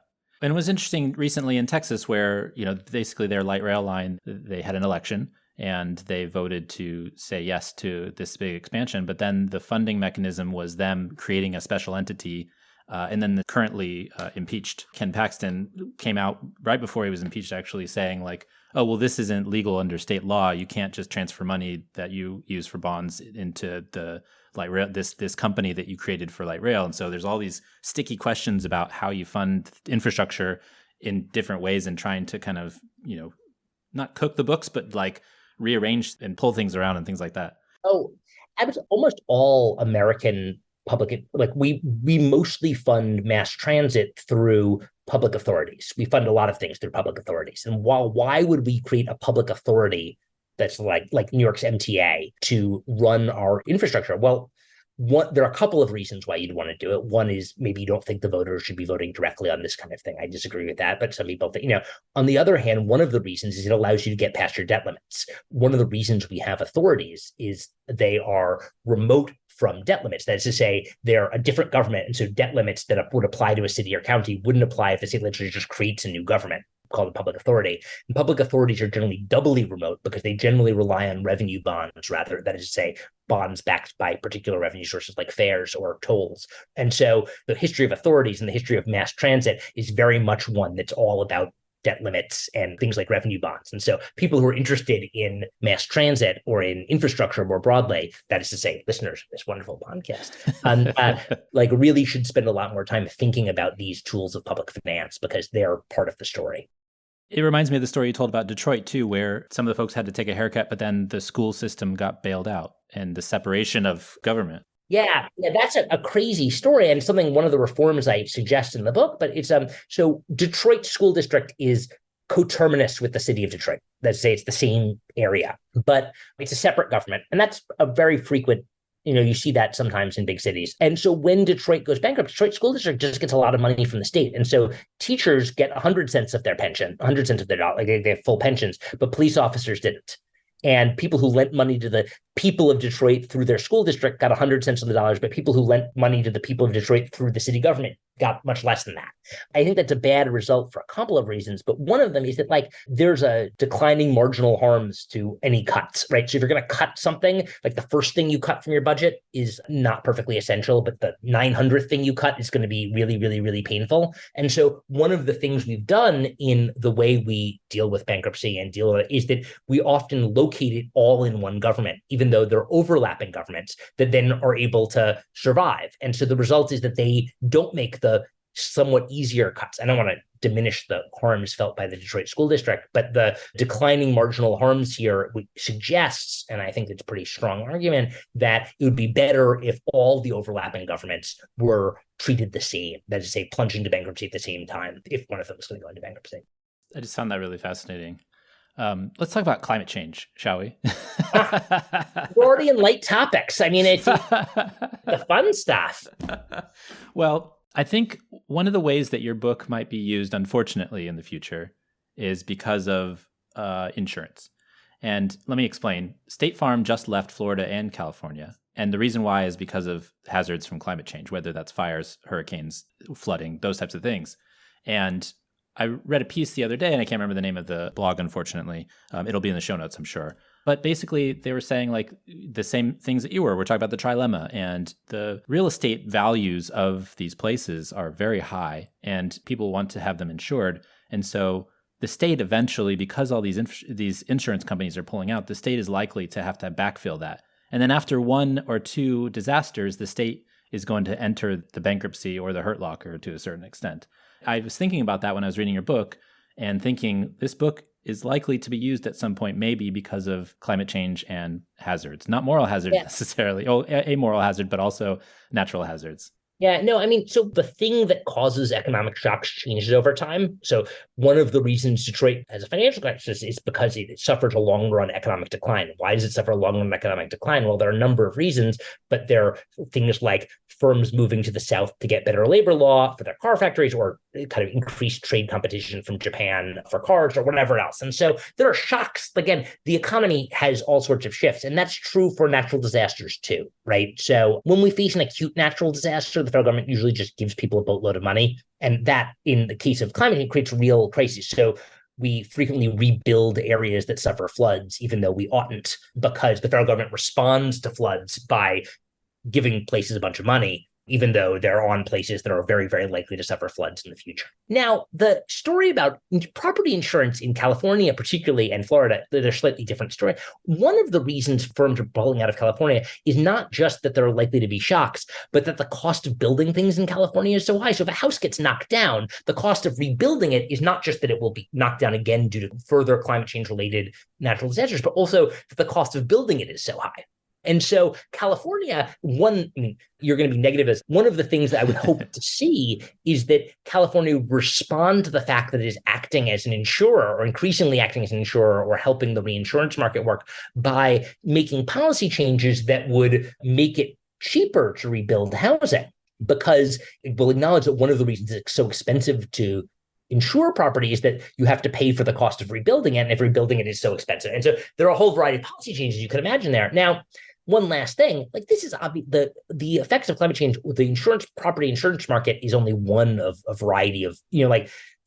And it was interesting recently in Texas where, basically their light rail line, they had an election and they voted to say yes to this big expansion. But then the funding mechanism was them creating a special entity. And then the currently impeached Ken Paxton came out right before he was impeached, actually saying like, oh, well, this isn't legal under state law. You can't just transfer money that you use for bonds into the light rail, this company that you created for light rail. And so there's all these sticky questions about how you fund infrastructure in different ways and trying to kind of, not cook the books, but like rearrange and pull things around and things like that. Oh, almost all American public, like we mostly fund mass transit through public authorities. We fund a lot of things through public authorities. And why would we create a public authority that's like New York's MTA to run our infrastructure? Well, there are a couple of reasons why you'd want to do it. One is maybe you don't think the voters should be voting directly on this kind of thing. I disagree with that, but some people think, on the other hand, one of the reasons is it allows you to get past your debt limits. One of the reasons we have authorities is they are remote from debt limits. That is to say, they're a different government. And so debt limits that would apply to a city or county wouldn't apply if the state legislature just creates a new government called a public authority. And public authorities are generally doubly remote because they generally rely on revenue bonds rather, that is to say, bonds backed by particular revenue sources like fares or tolls. And so the history of authorities and the history of mass transit is very much one that's all about debt limits and things like revenue bonds. And so people who are interested in mass transit or in infrastructure more broadly, that is to say, listeners of this wonderful podcast, like really should spend a lot more time thinking about these tools of public finance because they're part of the story. It reminds me of the story you told about Detroit, too, where some of the folks had to take a haircut, but then the school system got bailed out and the separation of government. Yeah, that's a crazy story and something, one of the reforms I suggest in the book. But it's so Detroit School District is coterminous with the city of Detroit. Let's say it's the same area, but it's a separate government. And that's a very frequent, you see that sometimes in big cities. And so when Detroit goes bankrupt, Detroit School District just gets a lot of money from the state. And so teachers get 100 cents of their pension, 100 cents of their dollar, like they have full pensions, but police officers didn't. And people who lent money to the people of Detroit through their school district got 100 cents on the dollars, but people who lent money to the people of Detroit through the city government got much less than that. I think that's a bad result for a couple of reasons, but one of them is that there's a declining marginal harms to any cuts, right? So if you're going to cut something, like the first thing you cut from your budget is not perfectly essential, but the 900th thing you cut is going to be really, really, really painful. And so one of the things we've done in the way we deal with bankruptcy and deal with it is that we often locate it all in one government, even though they're overlapping governments that then are able to survive. And so the result is that they don't make the somewhat easier cuts. I don't want to diminish the harms felt by the Detroit School District, but the declining marginal harms here suggests, and I think it's a pretty strong argument, that it would be better if all the overlapping governments were treated the same, that is to say, plunge into bankruptcy at the same time if one of them was going to go into bankruptcy. I just found that really fascinating. Let's talk about climate change, shall we? We're already in light topics. I mean, it's the fun stuff. Well, I think one of the ways that your book might be used, unfortunately, in the future is because of insurance. And let me explain. State Farm just left Florida and California. And the reason why is because of hazards from climate change, whether that's fires, hurricanes, flooding, those types of things. And I read a piece the other day, and I can't remember the name of the blog, unfortunately. It'll be in the show notes, I'm sure. But basically, they were saying the same things that you were. We're talking about the Tri-lemma, and the real estate values of these places are very high, and people want to have them insured. And so the state eventually, because all these insurance companies are pulling out, the state is likely to have backfill that. And then after one or two disasters, the state is going to enter the bankruptcy or the hurt locker to a certain extent. I was thinking about that when I was reading your book and thinking this book is likely to be used at some point, maybe because of climate change and hazards, not moral hazards necessarily, amoral hazard, but also natural hazards. Yeah, no, I mean, so the thing that causes economic shocks changes over time. So one of the reasons Detroit has a financial crisis is because it suffers a long-run economic decline. Why does it suffer a long-run economic decline? Well, there are a number of reasons, but there are things like firms moving to the south to get better labor law for their car factories, or kind of increased trade competition from Japan for cars, or whatever else. And so there are shocks. Again, the economy has all sorts of shifts, and that's true for natural disasters too, right? So when we face an acute natural disaster, the federal government usually just gives people a boatload of money. And that, in the case of climate, it creates real crises. So we frequently rebuild areas that suffer floods, even though we oughtn't, because the federal government responds to floods by giving places a bunch of money, even though they're on places that are very, very likely to suffer floods in the future. Now, the story about property insurance in California, particularly, and Florida, they're a slightly different story. One of the reasons firms are pulling out of California is not just that there are likely to be shocks, but that the cost of building things in California is so high. So if a house gets knocked down, the cost of rebuilding it is not just that it will be knocked down again due to further climate change-related natural disasters, but also that the cost of building it is so high. And so California, you're going to be negative as one of the things that I would hope to see is that California respond to the fact that it is acting as an insurer, or increasingly acting as an insurer, or helping the reinsurance market work by making policy changes that would make it cheaper to rebuild housing, because it will acknowledge that one of the reasons it's so expensive to insure property is that you have to pay for the cost of rebuilding it, and if rebuilding it is so expensive. And so there are a whole variety of policy changes you can imagine there. Now, one last thing, this is obvious, the effects of climate change with the property insurance market is only one of a variety of,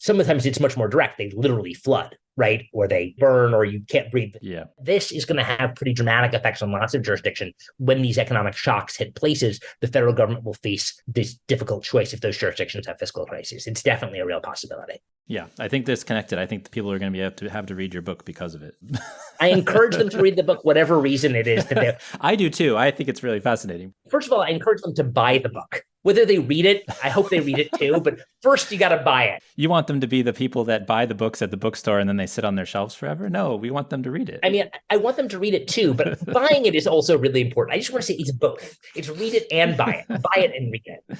Sometimes it's much more direct. They literally flood, right? Or they burn, or you can't breathe. Yeah. This is going to have pretty dramatic effects on lots of jurisdictions. When these economic shocks hit places, the federal government will face this difficult choice if those jurisdictions have fiscal crises. It's definitely a real possibility. Yeah, I think this connected. I think the people are going to be able to have to read your book because of it. I encourage them to read the book, whatever reason it is that they. I do too. I think it's really fascinating. First of all, I encourage them to buy the book. Whether they read it, I hope they read it too. But first, you got to buy it. You want them to be the people that buy the books at the bookstore and then they sit on their shelves forever? No, we want them to read it. I mean, I want them to read it too, but buying it is also really important. I just want to say it's both. It's read it and buy it. Buy it and read it.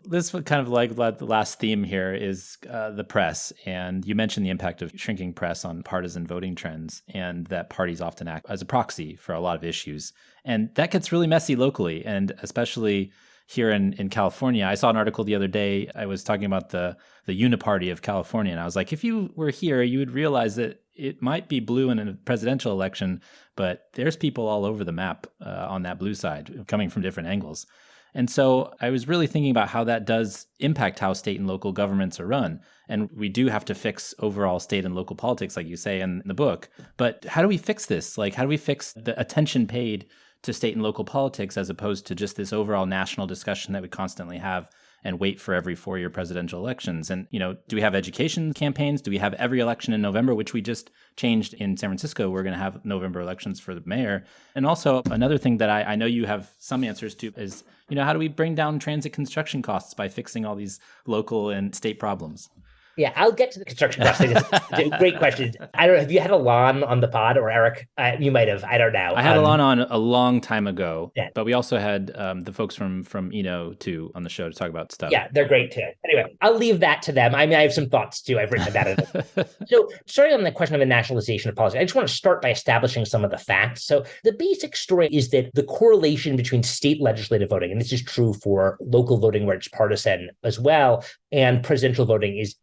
This kind of like the last theme here is the press. And you mentioned the impact of shrinking press on partisan voting trends and that parties often act as a proxy for a lot of issues. And that gets really messy locally, and especially here in California. I saw an article the other day. I was talking about the uniparty of California. And I was like, if you were here, you would realize that it might be blue in a presidential election, but there's people all over the map on that blue side coming from different angles. And so I was really thinking about how that does impact how state and local governments are run. And we do have to fix overall state and local politics, like you say in the book. But how do we fix this? Like, how do we fix the attention paid to state and local politics as opposed to just this overall national discussion that we constantly have and wait for every 4-year presidential elections? And, do we have education campaigns? Do we have every election in November, which we just changed in San Francisco? We're going to have November elections for the mayor. And also another thing that I know you have some answers to is, how do we bring down transit construction costs by fixing all these local and state problems? Yeah, I'll get to the construction cost. It's a great question. I don't know. Have you had Alon on the pod, or Eric? You might have. I don't know. I had Alon on a long time ago, yeah. But we also had the folks from Eno too on the show to talk about stuff. Yeah, they're great too. Anyway, I'll leave that to them. I mean, I have some thoughts too. I've written about it. So starting on the question of the nationalization of politics, I just want to start by establishing some of the facts. So the basic story is that the correlation between state legislative voting, and this is true for local voting where it's partisan as well, and presidential voting is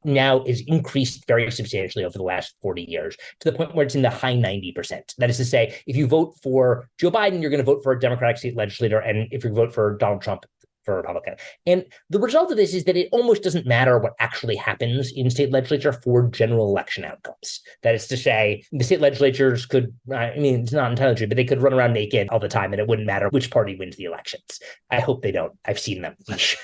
increased very substantially over the last 40 years to the point where it's in the high 90%. That is to say, if you vote for Joe Biden, you're going to vote for a Democratic state legislator. And if you vote for Donald Trump, for a Republican. And the result of this is that it almost doesn't matter what actually happens in state legislature for general election outcomes. That is to say, the state legislatures could, it's not entirely true, but they could run around naked all the time and it wouldn't matter which party wins the elections. I hope they don't. I've seen them.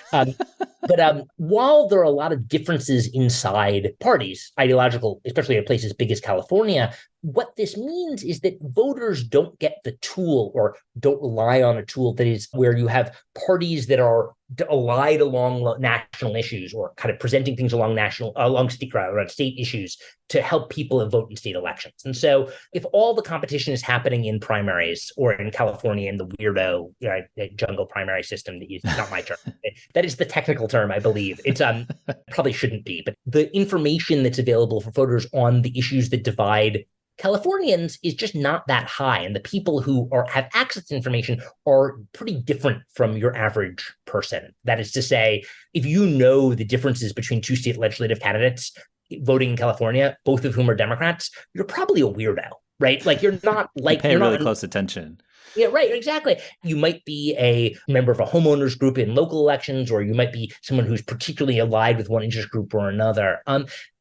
But while there are a lot of differences inside parties, ideological, especially in places big as California, what this means is that voters don't get the tool or don't rely on a tool that is where you have parties that are allied along national issues or kind of presenting things along state issues to help people vote in state elections. And so if all the competition is happening in primaries or in California in the weirdo jungle primary system, that is not my term. That is the technical term, I believe. It's probably shouldn't be, but the information that's available for voters on the issues that divide Californians is just not that high. And the people who have access to information are pretty different from your average person. That is to say, if you know the differences between two state legislative candidates voting in California, both of whom are Democrats, you're probably a weirdo, right? Like you're not like— pay really close attention. Yeah, right, exactly. You might be a member of a homeowners group in local elections, or you might be someone who's particularly allied with one interest group or another.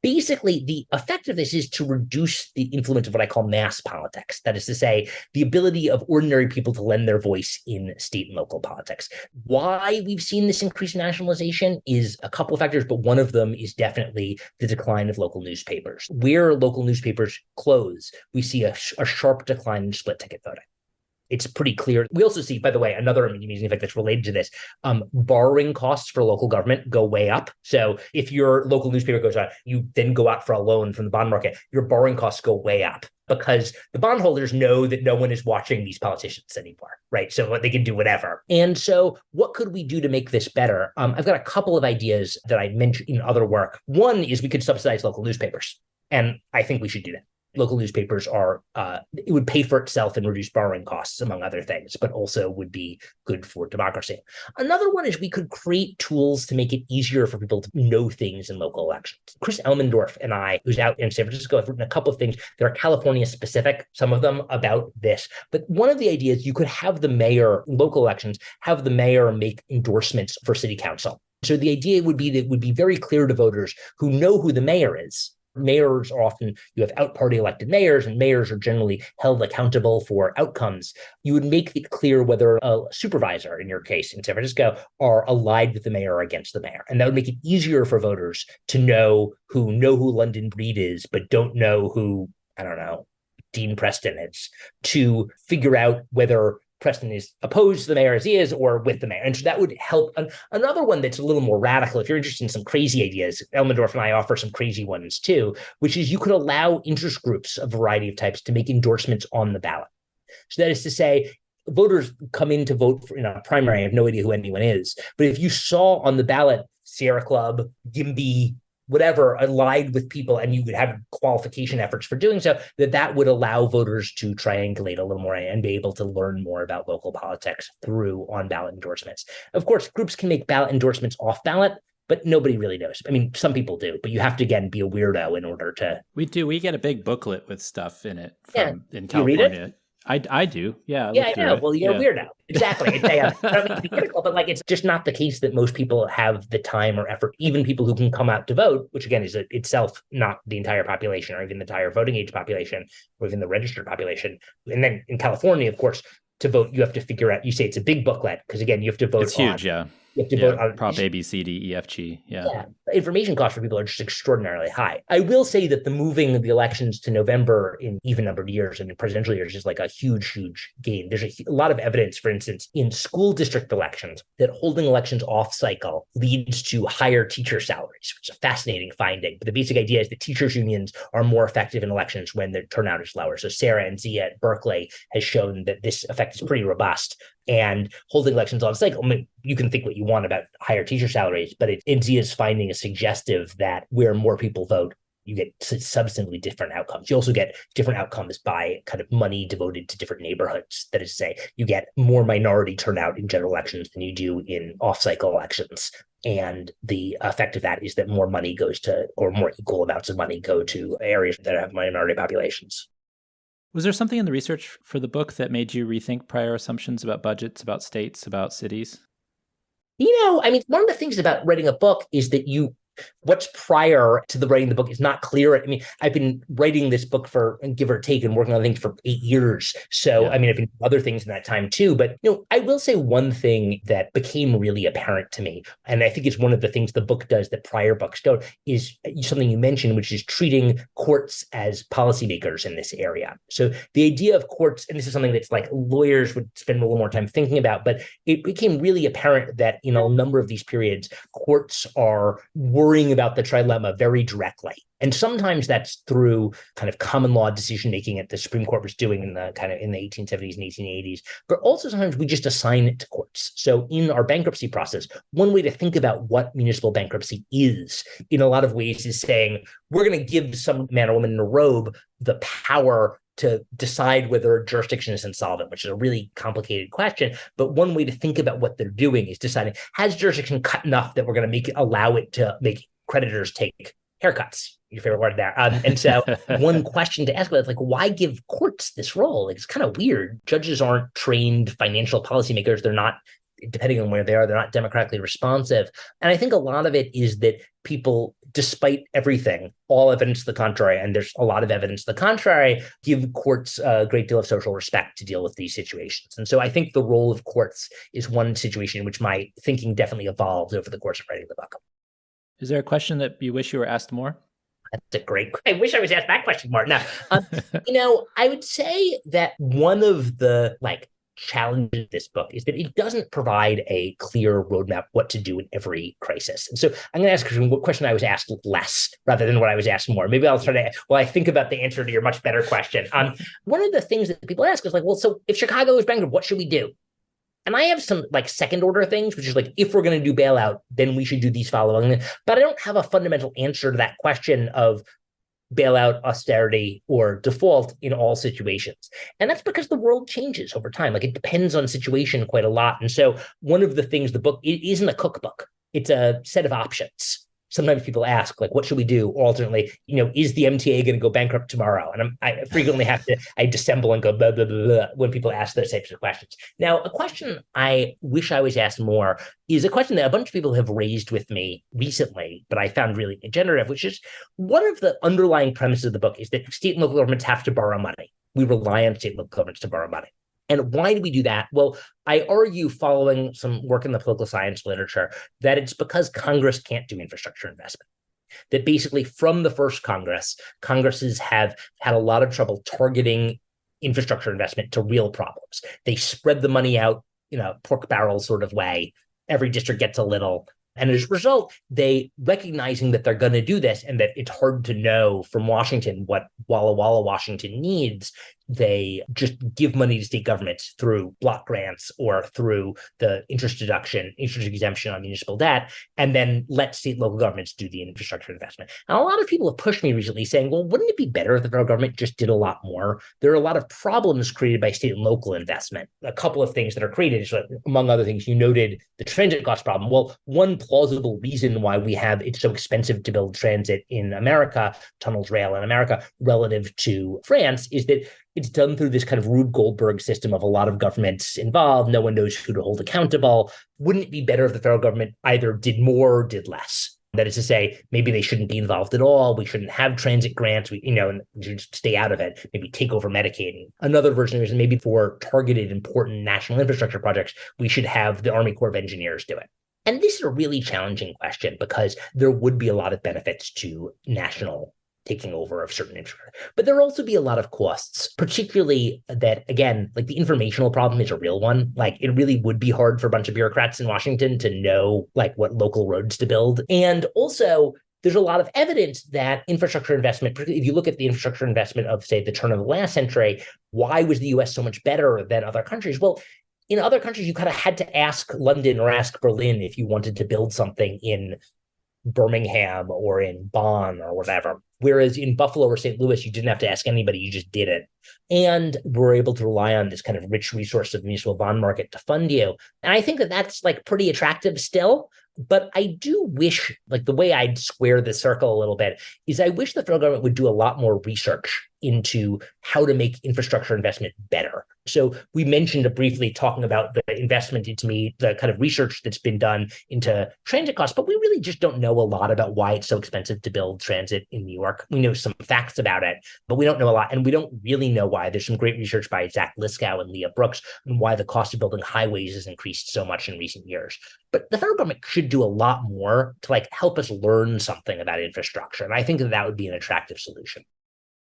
Basically, the effect of this is to reduce the influence of what I call mass politics. That is to say, the ability of ordinary people to lend their voice in state and local politics. Why we've seen this increased nationalization is a couple of factors, but one of them is definitely the decline of local newspapers. Where local newspapers close, we see a sharp decline in split ticket voting. It's pretty clear. We also see, by the way, another amusing effect that's related to this. Borrowing costs for local government go way up. So if your local newspaper goes out, you then go out for a loan from the bond market, your borrowing costs go way up because the bondholders know that no one is watching these politicians anymore, right? So they can do whatever. And so what could we do to make this better? I've got a couple of ideas that I mentioned in other work. One is we could subsidize local newspapers. And I think we should do that. Local newspapers it would pay for itself and reduce borrowing costs, among other things, but also would be good for democracy. Another one is we could create tools to make it easier for people to know things in local elections. Chris Elmendorf and I, who's out in San Francisco, have written a couple of things that are California specific, some of them about this. But one of the ideas, you could have the mayor, local elections, have the mayor make endorsements for city council. So the idea would be that it would be very clear to voters who know who the mayor is. Mayors are often, you have out-party elected mayors, and mayors are generally held accountable for outcomes. You would make it clear whether a supervisor, in your case in San Francisco, are allied with the mayor or against the mayor. And that would make it easier for voters to know who London Breed is, but don't know who, I don't know, Dean Preston is, to figure out whether Preston is opposed to the mayor as he is or with the mayor. And so that would help. Another one that's a little more radical, if you're interested in some crazy ideas, Elmendorf and I offer some crazy ones too, which is you could allow interest groups of a variety of types to make endorsements on the ballot. So that is to say, voters come in to vote in a primary. I have no idea who anyone is. But if you saw on the ballot Sierra Club, Gimby, whatever, allied with people, and you would have qualification efforts for doing so, that would allow voters to triangulate a little more and be able to learn more about local politics through on-ballot endorsements. Of course, groups can make ballot endorsements off ballot, but nobody really knows. I mean, some people do, but you have to, again, be a weirdo in order to. We do. We get a big booklet with stuff in it in California. You read it? I do. Yeah. I know. Well, you're a weirdo. Exactly. I don't mean to be critical, but like, it's just not the case that most people have the time or effort, even people who can come out to vote, which again is itself not the entire population or even the entire voting age population or even the registered population. And then in California, of course, to vote, you have to figure out, you say it's a big booklet because again, you have to vote. It's huge. Yeah. You have to vote on Prop A, B, C, D, E, F, G. Yeah. Information costs for people are just extraordinarily high. I will say that the moving the elections to November in even numbered years and in presidential years is like a huge, huge gain. There's a lot of evidence, for instance, in school district elections that holding elections off cycle leads to higher teacher salaries, which is a fascinating finding. But the basic idea is that teachers unions are more effective in elections when the turnout is lower. So Sarah and Zia at Berkeley has shown that this effect is pretty robust. And holding elections on cycle, I mean, you can think what you want about higher teacher salaries, but Zia's finding is suggestive that where more people vote, you get substantively different outcomes. You also get different outcomes by kind of money devoted to different neighborhoods. That is to say, you get more minority turnout in general elections than you do in off-cycle elections. And the effect of that is that more money goes to, or more equal amounts of money go to areas that have minority populations. Was there something in the research for the book that made you rethink prior assumptions about budgets, about states, about cities? I mean, one of the things about writing a book is that what's prior to the writing the book is not clear. I mean, I've been writing this book for, give or take, and working on things for 8 years. So, yeah. I mean, I've been doing other things in that time too. But, I will say one thing that became really apparent to me, and I think it's one of the things the book does that prior books don't, is something you mentioned, which is treating courts as policymakers in this area. So the idea of courts, and this is something that's like lawyers would spend a little more time thinking about, but it became really apparent that in a number of these periods, courts are worrying about the Tri-lemma very directly. And sometimes that's through kind of common law decision-making that the Supreme Court was doing in the 1870s and 1880s, but also sometimes we just assign it to courts. So in our bankruptcy process, one way to think about what municipal bankruptcy is in a lot of ways is saying, we're going to give some man or woman in a robe the power to decide whether a jurisdiction is insolvent, which is a really complicated question. But one way to think about what they're doing is deciding, has jurisdiction cut enough that we're going to allow it to make creditors take haircuts? Your favorite word there. And so one question to ask about is like, why give courts this role? Like, it's kind of weird. Judges aren't trained financial policymakers. They're not, depending on where they are, they're not democratically responsive. And I think a lot of it is that people, despite everything, all evidence to the contrary, and there's a lot of evidence to the contrary, give courts a great deal of social respect to deal with these situations. And so I think the role of courts is one situation in which my thinking definitely evolved over the course of writing the book. Is there a question that you wish you were asked more? That's a great question. I wish I was asked that question more. Now, I would say that one of the challenges of this book is that it doesn't provide a clear roadmap what to do in every crisis. And so I'm going to ask what question I was asked less rather than what I was asked more. Maybe I'll try to, I think about the answer to your much better question. One of the things that people ask is so if Chicago is bankrupt, what should we do? And I have some second order things, which is if we're going to do bailout, then we should do these following. But I don't have a fundamental answer to that question of bailout, austerity, or default in all situations. And that's because the world changes over time. It depends on situation quite a lot. And so one of the things the book, it isn't a cookbook. It's a set of options. sometimes people ask, like, what should we do? Or alternately, is the MTA going to go bankrupt tomorrow? And I frequently I dissemble and go blah, blah, blah, blah when people ask those types of questions. Now, a question I wish I was asked more is a question that a bunch of people have raised with me recently, but I found really generative, which is one of the underlying premises of the book is that state and local governments have to borrow money. We rely on state and local governments to borrow money. And why do we do that? Well, I argue, following some work in the political science literature, that it's because Congress can't do infrastructure investment. That basically from the first Congress, Congresses have had a lot of trouble targeting infrastructure investment to real problems. They spread the money out in a pork barrel sort of way. Every district gets a little. And as a result, they recognizing that they're going to do this and that it's hard to know from Washington what Walla Walla Washington needs, they just give money to state governments through block grants or through the interest exemption on municipal debt, and then let state and local governments do the infrastructure investment. Now, a lot of people have pushed me recently saying, well, wouldn't it be better if the federal government just did a lot more? There are a lot of problems created by state and local investment. A couple of things that are created, so among other things, you noted the transit cost problem. Well, one plausible reason why it's so expensive to build transit in America, tunnels, rail in America, relative to France, is that it's done through this kind of Rube Goldberg system of a lot of governments involved. No one knows who to hold accountable. Wouldn't it be better if the federal government either did more or did less? That is to say, maybe they shouldn't be involved at all. We shouldn't have transit grants. We should stay out of it. Maybe take over Medicaid. Another version is maybe for targeted important national infrastructure projects, we should have the Army Corps of Engineers do it. And this is a really challenging question because there would be a lot of benefits to national taking over of certain infrastructure. But there will also be a lot of costs, particularly that, again, like the informational problem is a real one. Like it really would be hard for a bunch of bureaucrats in Washington to know like what local roads to build. And also, there's a lot of evidence that infrastructure investment, particularly if you look at the infrastructure investment of, say, the turn of the last century, why was the US so much better than other countries? Well, in other countries, you kind of had to ask London or ask Berlin if you wanted to build something in Birmingham or in Bonn or whatever. Whereas in Buffalo or St. Louis, you didn't have to ask anybody, you just did it. And we're able to rely on this kind of rich resource of the municipal bond market to fund you. And I think that that's like pretty attractive still. But I do wish, like the way I'd square the circle a little bit is I wish the federal government would do a lot more research into how to make infrastructure investment better. So we mentioned briefly talking about the investment into the kind of research that's been done into transit costs, but we really just don't know a lot about why it's so expensive to build transit in New York. We know some facts about it, but we don't know a lot. And we don't really know why. There's some great research by Zach Liskow and Leah Brooks on why the cost of building highways has increased so much in recent years. But the federal government should do a lot more to like help us learn something about infrastructure. And I think that would be an attractive solution.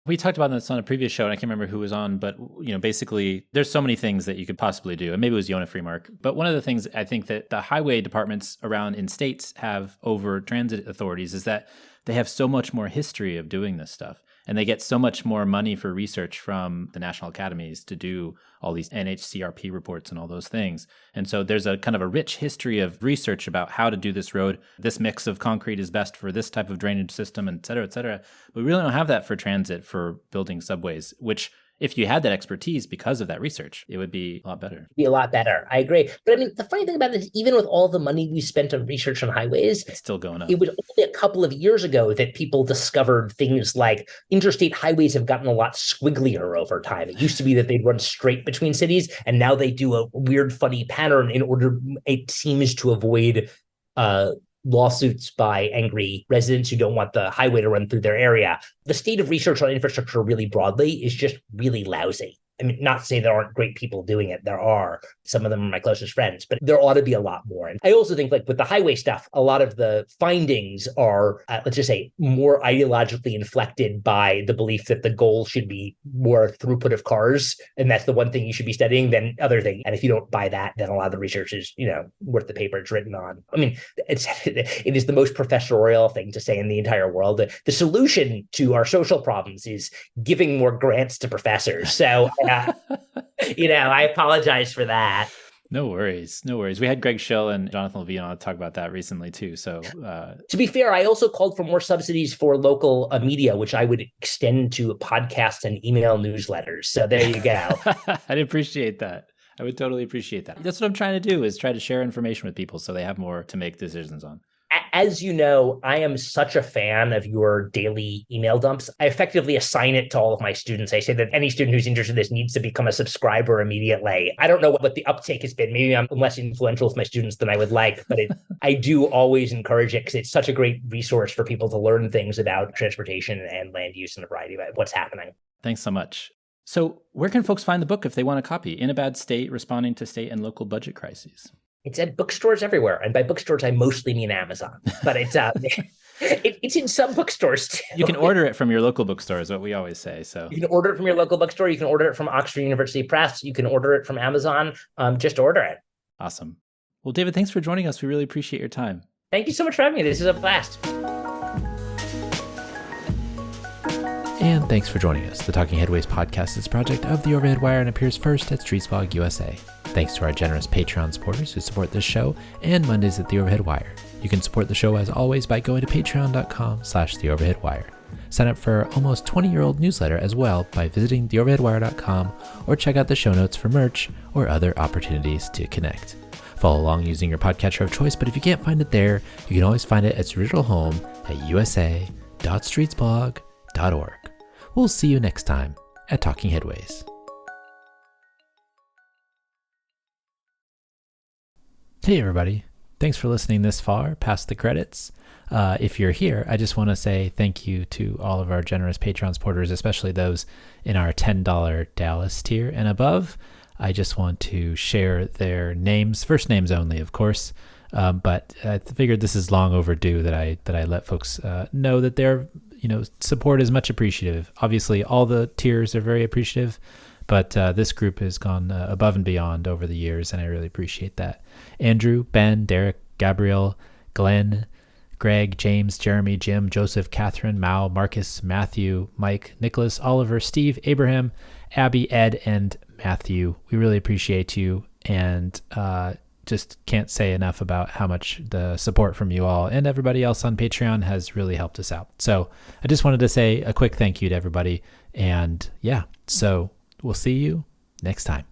We talked about this on a previous show, and I can't remember who was on, but basically there's so many things that you could possibly do. And maybe it was Yonah Freemark. But one of the things I think that the highway departments around in states have over transit authorities is that they have so much more history of doing this stuff. And they get so much more money for research from the national academies to do all these NHCRP reports and all those things. And so there's a kind of a rich history of research about how to do this road. This mix of concrete is best for this type of drainage system, et cetera, et cetera. But we really don't have that for transit, for building subways, which if you had that expertise because of that research, it would be a lot better. It'd be a lot better. I agree. But I mean, the funny thing about it is even with all the money we spent on research on highways, it's still going up. It was only a couple of years ago that people discovered things like interstate highways have gotten a lot squigglier over time. It used to be that they'd run straight between cities, and now they do a weird, funny pattern in order, it seems, to avoid lawsuits by angry residents who don't want the highway to run through their area. The state of research on infrastructure really broadly is just really lousy. I mean, not to say there aren't great people doing it. There are. Some of them are my closest friends, but there ought to be a lot more. And I also think like with the highway stuff, a lot of the findings are, let's just say, more ideologically inflected by the belief that the goal should be more throughput of cars. And that's the one thing you should be studying than other thing. And if you don't buy that, then a lot of the research is, worth the paper it's written on. I mean, it is the most professorial thing to say in the entire world. The solution to our social problems is giving more grants to professors. So, I apologize for that. No worries. We had Greg Schill and Jonathan Levine on to talk about that recently too. So to be fair, I also called for more subsidies for local media, which I would extend to podcasts and email newsletters. So there you go. I'd appreciate that. I would totally appreciate that. That's what I'm trying to do, is try to share information with people so they have more to make decisions on. As you know, I am such a fan of your daily email dumps. I effectively assign it to all of my students. I say that any student who's interested in this needs to become a subscriber immediately. I don't know what the uptake has been. Maybe I'm less influential with my students than I would like, but I do always encourage it because it's such a great resource for people to learn things about transportation and land use and a variety of what's happening. Thanks so much. So where can folks find the book if they want a copy? In a Bad State, Responding to State and Local Budget Crises. It's at bookstores everywhere. And by bookstores, I mostly mean Amazon. But it's it's in some bookstores too. You can order it from your local bookstore is what we always say. So you can order it from your local bookstore. You can order it from Oxford University Press. You can order it from Amazon. Just order it. Awesome. Well, David, thanks for joining us. We really appreciate your time. Thank you so much for having me. This is a blast. And thanks for joining us. The Talking Headways podcast is a project of The Overhead Wire and appears first at Streetsblog USA. Thanks to our generous Patreon supporters who support this show and Mondays at The Overhead Wire. You can support the show as always by going to patreon.com/theoverheadwire. Sign up for our almost 20-year-old newsletter as well by visiting theoverheadwire.com or check out the show notes for merch or other opportunities to connect. Follow along using your podcatcher of choice, but if you can't find it there, you can always find it at its original home at usa.streetsblog.org. We'll see you next time at Talking Headways. Hey everybody, thanks for listening this far past the credits. If you're here, I just want to say thank you to all of our generous Patreon supporters, especially those in our $10 Dallas tier and above. I just want to share their names, first names only, of course. But I figured this is long overdue that I let folks know that their support is much appreciative. Obviously, all the tiers are very appreciative, but this group has gone above and beyond over the years, and I really appreciate that. Andrew, Ben, Derek, Gabrielle, Glenn, Greg, James, Jeremy, Jim, Joseph, Catherine, Mao, Marcus, Matthew, Mike, Nicholas, Oliver, Steve, Abraham, Abby, Ed, and Matthew. We really appreciate you, and just can't say enough about how much the support from you all and everybody else on Patreon has really helped us out. So I just wanted to say a quick thank you to everybody, and yeah, so we'll see you next time.